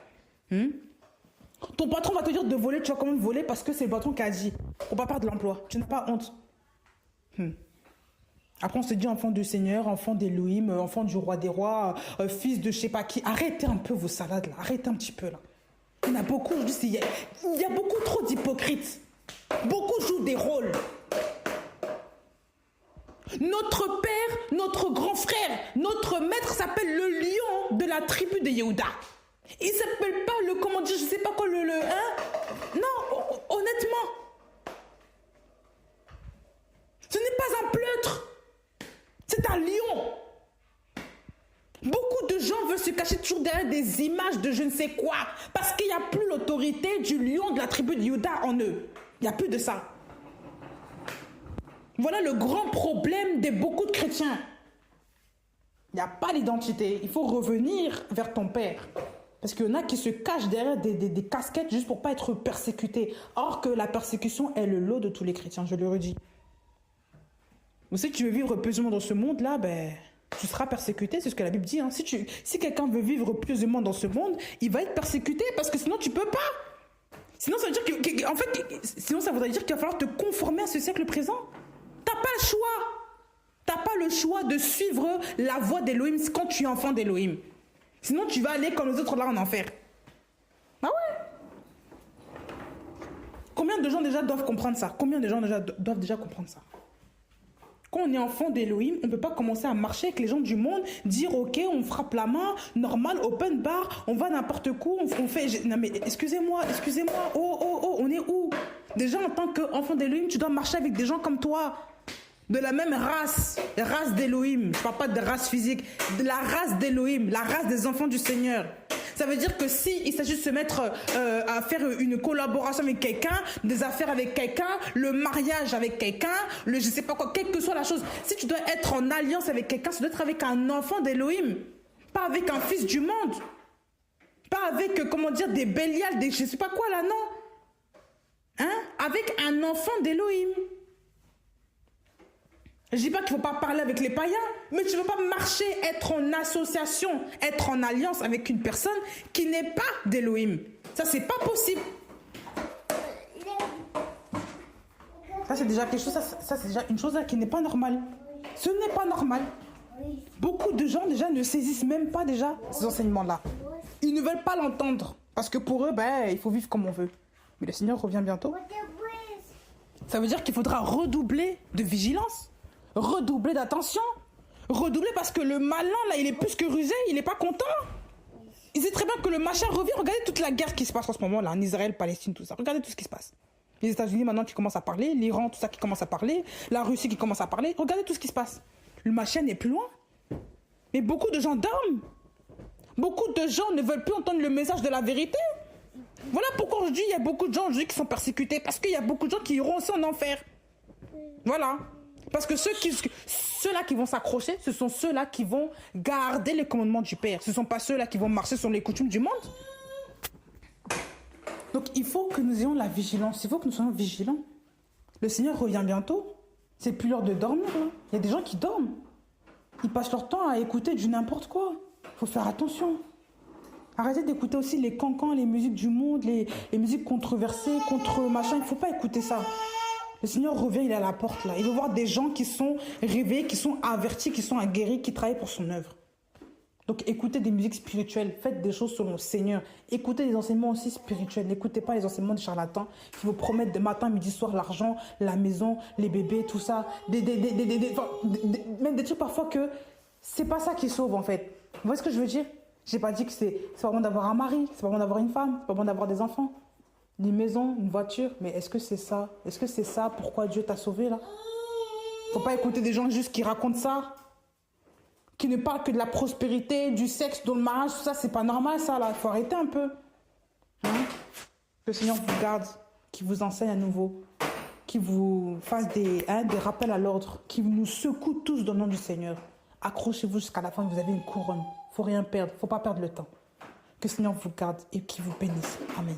Ton patron va te dire de voler, tu vas quand même voler parce que c'est le patron qui a dit. Pour pas perdre l'emploi. Tu n'as pas honte. Après, on se dit enfant du Seigneur, enfant d'Élohim, enfant du roi des rois, fils de je sais pas qui. Arrêtez un peu vos salades là. Arrêtez un petit peu là. Il y en a beaucoup aujourd'hui. Il y a beaucoup trop d'hypocrites. Beaucoup jouent des rôles. Notre père, notre grand frère, notre maître s'appelle le lion de la tribu de Yehuda. Il s'appelle pas le, comment dire, je sais pas quoi, Non, honnêtement. Ce n'est pas un pleutre. C'est un lion. Beaucoup de gens veulent se cacher toujours derrière des images de je ne sais quoi. Parce qu'il n'y a plus l'autorité du lion de la tribu de Juda en eux. Il n'y a plus de ça. Voilà le grand problème de beaucoup de chrétiens. Il n'y a pas d'identité. Il faut revenir vers ton Père. Parce qu'il y en a qui se cachent derrière des casquettes juste pour ne pas être persécutés. Or que la persécution est le lot de tous les chrétiens, je le redis. Donc si tu veux vivre pieusement dans ce monde-là, ben, tu seras persécuté, c'est ce que la Bible dit. Hein. Si quelqu'un veut vivre pieusement dans ce monde, il va être persécuté parce que sinon tu ne peux pas. Sinon ça veut dire sinon ça voudrait dire qu'il va falloir te conformer à ce siècle présent. Tu n'as pas le choix. Tu n'as pas le choix de suivre la voie d'Élohim quand tu es enfant d'Élohim. Sinon, tu vas aller comme les autres là en enfer. Ah ouais. Combien de gens déjà doivent comprendre ça? Combien de gens doivent déjà comprendre ça? Quand on est enfant d'Élohim, on ne peut pas commencer à marcher avec les gens du monde, dire ok, on frappe la main, normal, open bar, on va n'importe où, on fait... Non mais excusez-moi, oh, on est où? Déjà en tant qu'enfant d'Élohim, tu dois marcher avec des gens comme toi. De la même race d'Élohim. Je ne parle pas de race physique, de la race d'Élohim, la race des enfants du Seigneur. Ça veut dire que s'il s'agit de se mettre à faire une collaboration avec quelqu'un, des affaires avec quelqu'un, le mariage avec quelqu'un, je ne sais pas quoi, quelle que soit la chose, si tu dois être en alliance avec quelqu'un, ça doit être avec un enfant d'Élohim, pas avec un fils du monde, pas avec, comment dire, des Bélial, des je ne sais pas quoi là, non. Hein? Avec un enfant d'Élohim. Je ne dis pas qu'il ne faut pas parler avec les païens, mais tu ne veux pas marcher, être en association, être en alliance avec une personne qui n'est pas d'Élohim. Ça, c'est pas possible. Ça, c'est déjà quelque chose, ça, c'est déjà une chose là, qui n'est pas normale. Ce n'est pas normal. Beaucoup de gens déjà ne saisissent même pas déjà ces enseignements-là. Ils ne veulent pas l'entendre. Parce que pour eux, ben, il faut vivre comme on veut. Mais le Seigneur revient bientôt. Ça veut dire qu'il faudra redoubler de vigilance. Redoubler d'attention, redoubler parce que le malin là il est plus que rusé, il n'est pas content. Il sait très bien que le machin revient. Regardez toute la guerre qui se passe en ce moment là, en Israël, Palestine, tout ça. Regardez tout ce qui se passe. Les États-Unis maintenant qui commencent à parler, l'Iran, tout ça qui commence à parler, la Russie qui commence à parler. Regardez tout ce qui se passe. Le machin n'est plus loin. Mais beaucoup de gens dorment. Beaucoup de gens ne veulent plus entendre le message de la vérité. Voilà pourquoi aujourd'hui il y a beaucoup de gens aujourd'hui qui sont persécutés parce qu'il y a beaucoup de gens qui iront aussi en enfer. Voilà. Parce que ceux-là qui vont s'accrocher, ce sont ceux-là qui vont garder les commandements du Père. Ce ne sont pas ceux-là qui vont marcher sur les coutumes du monde. Donc il faut que nous ayons la vigilance. Il faut que nous soyons vigilants. Le Seigneur revient bientôt. C'est plus l'heure de dormir. Là. Il y a des gens qui dorment. Ils passent leur temps à écouter du n'importe quoi. Il faut faire attention. Arrêtez d'écouter aussi les cancans, les musiques du monde, les musiques controversées, contre machin. Il ne faut pas écouter ça. Le Seigneur revient, il est à la porte là. Il veut voir des gens qui sont réveillés, qui sont avertis, qui sont aguerris, qui travaillent pour son œuvre. Donc écoutez des musiques spirituelles, faites des choses selon le Seigneur. Écoutez des enseignements aussi spirituels. N'écoutez pas les enseignements des charlatans qui vous promettent de matin, midi, soir l'argent, la maison, les bébés, tout ça. Même des trucs parfois que c'est pas ça qui sauve en fait. Vous voyez ce que je veux dire? J'ai pas dit que c'est pas bon d'avoir un mari, c'est pas bon d'avoir une femme, c'est pas bon d'avoir des enfants. Une maison, une voiture, mais est-ce que c'est ça? Est-ce que c'est ça pourquoi Dieu t'a sauvé là? Faut pas écouter des gens juste qui racontent ça, qui ne parlent que de la prospérité, du sexe, dans le mariage, tout ça, c'est pas normal ça là, faut arrêter un peu. Hein? Que le Seigneur vous garde, qu'il vous enseigne à nouveau, qu'il vous fasse des rappels à l'ordre, qu'il nous secoue tous dans le nom du Seigneur. Accrochez-vous jusqu'à la fin, vous avez une couronne. Faut rien perdre, faut pas perdre le temps. Que le Seigneur vous garde et qu'il vous bénisse. Amen.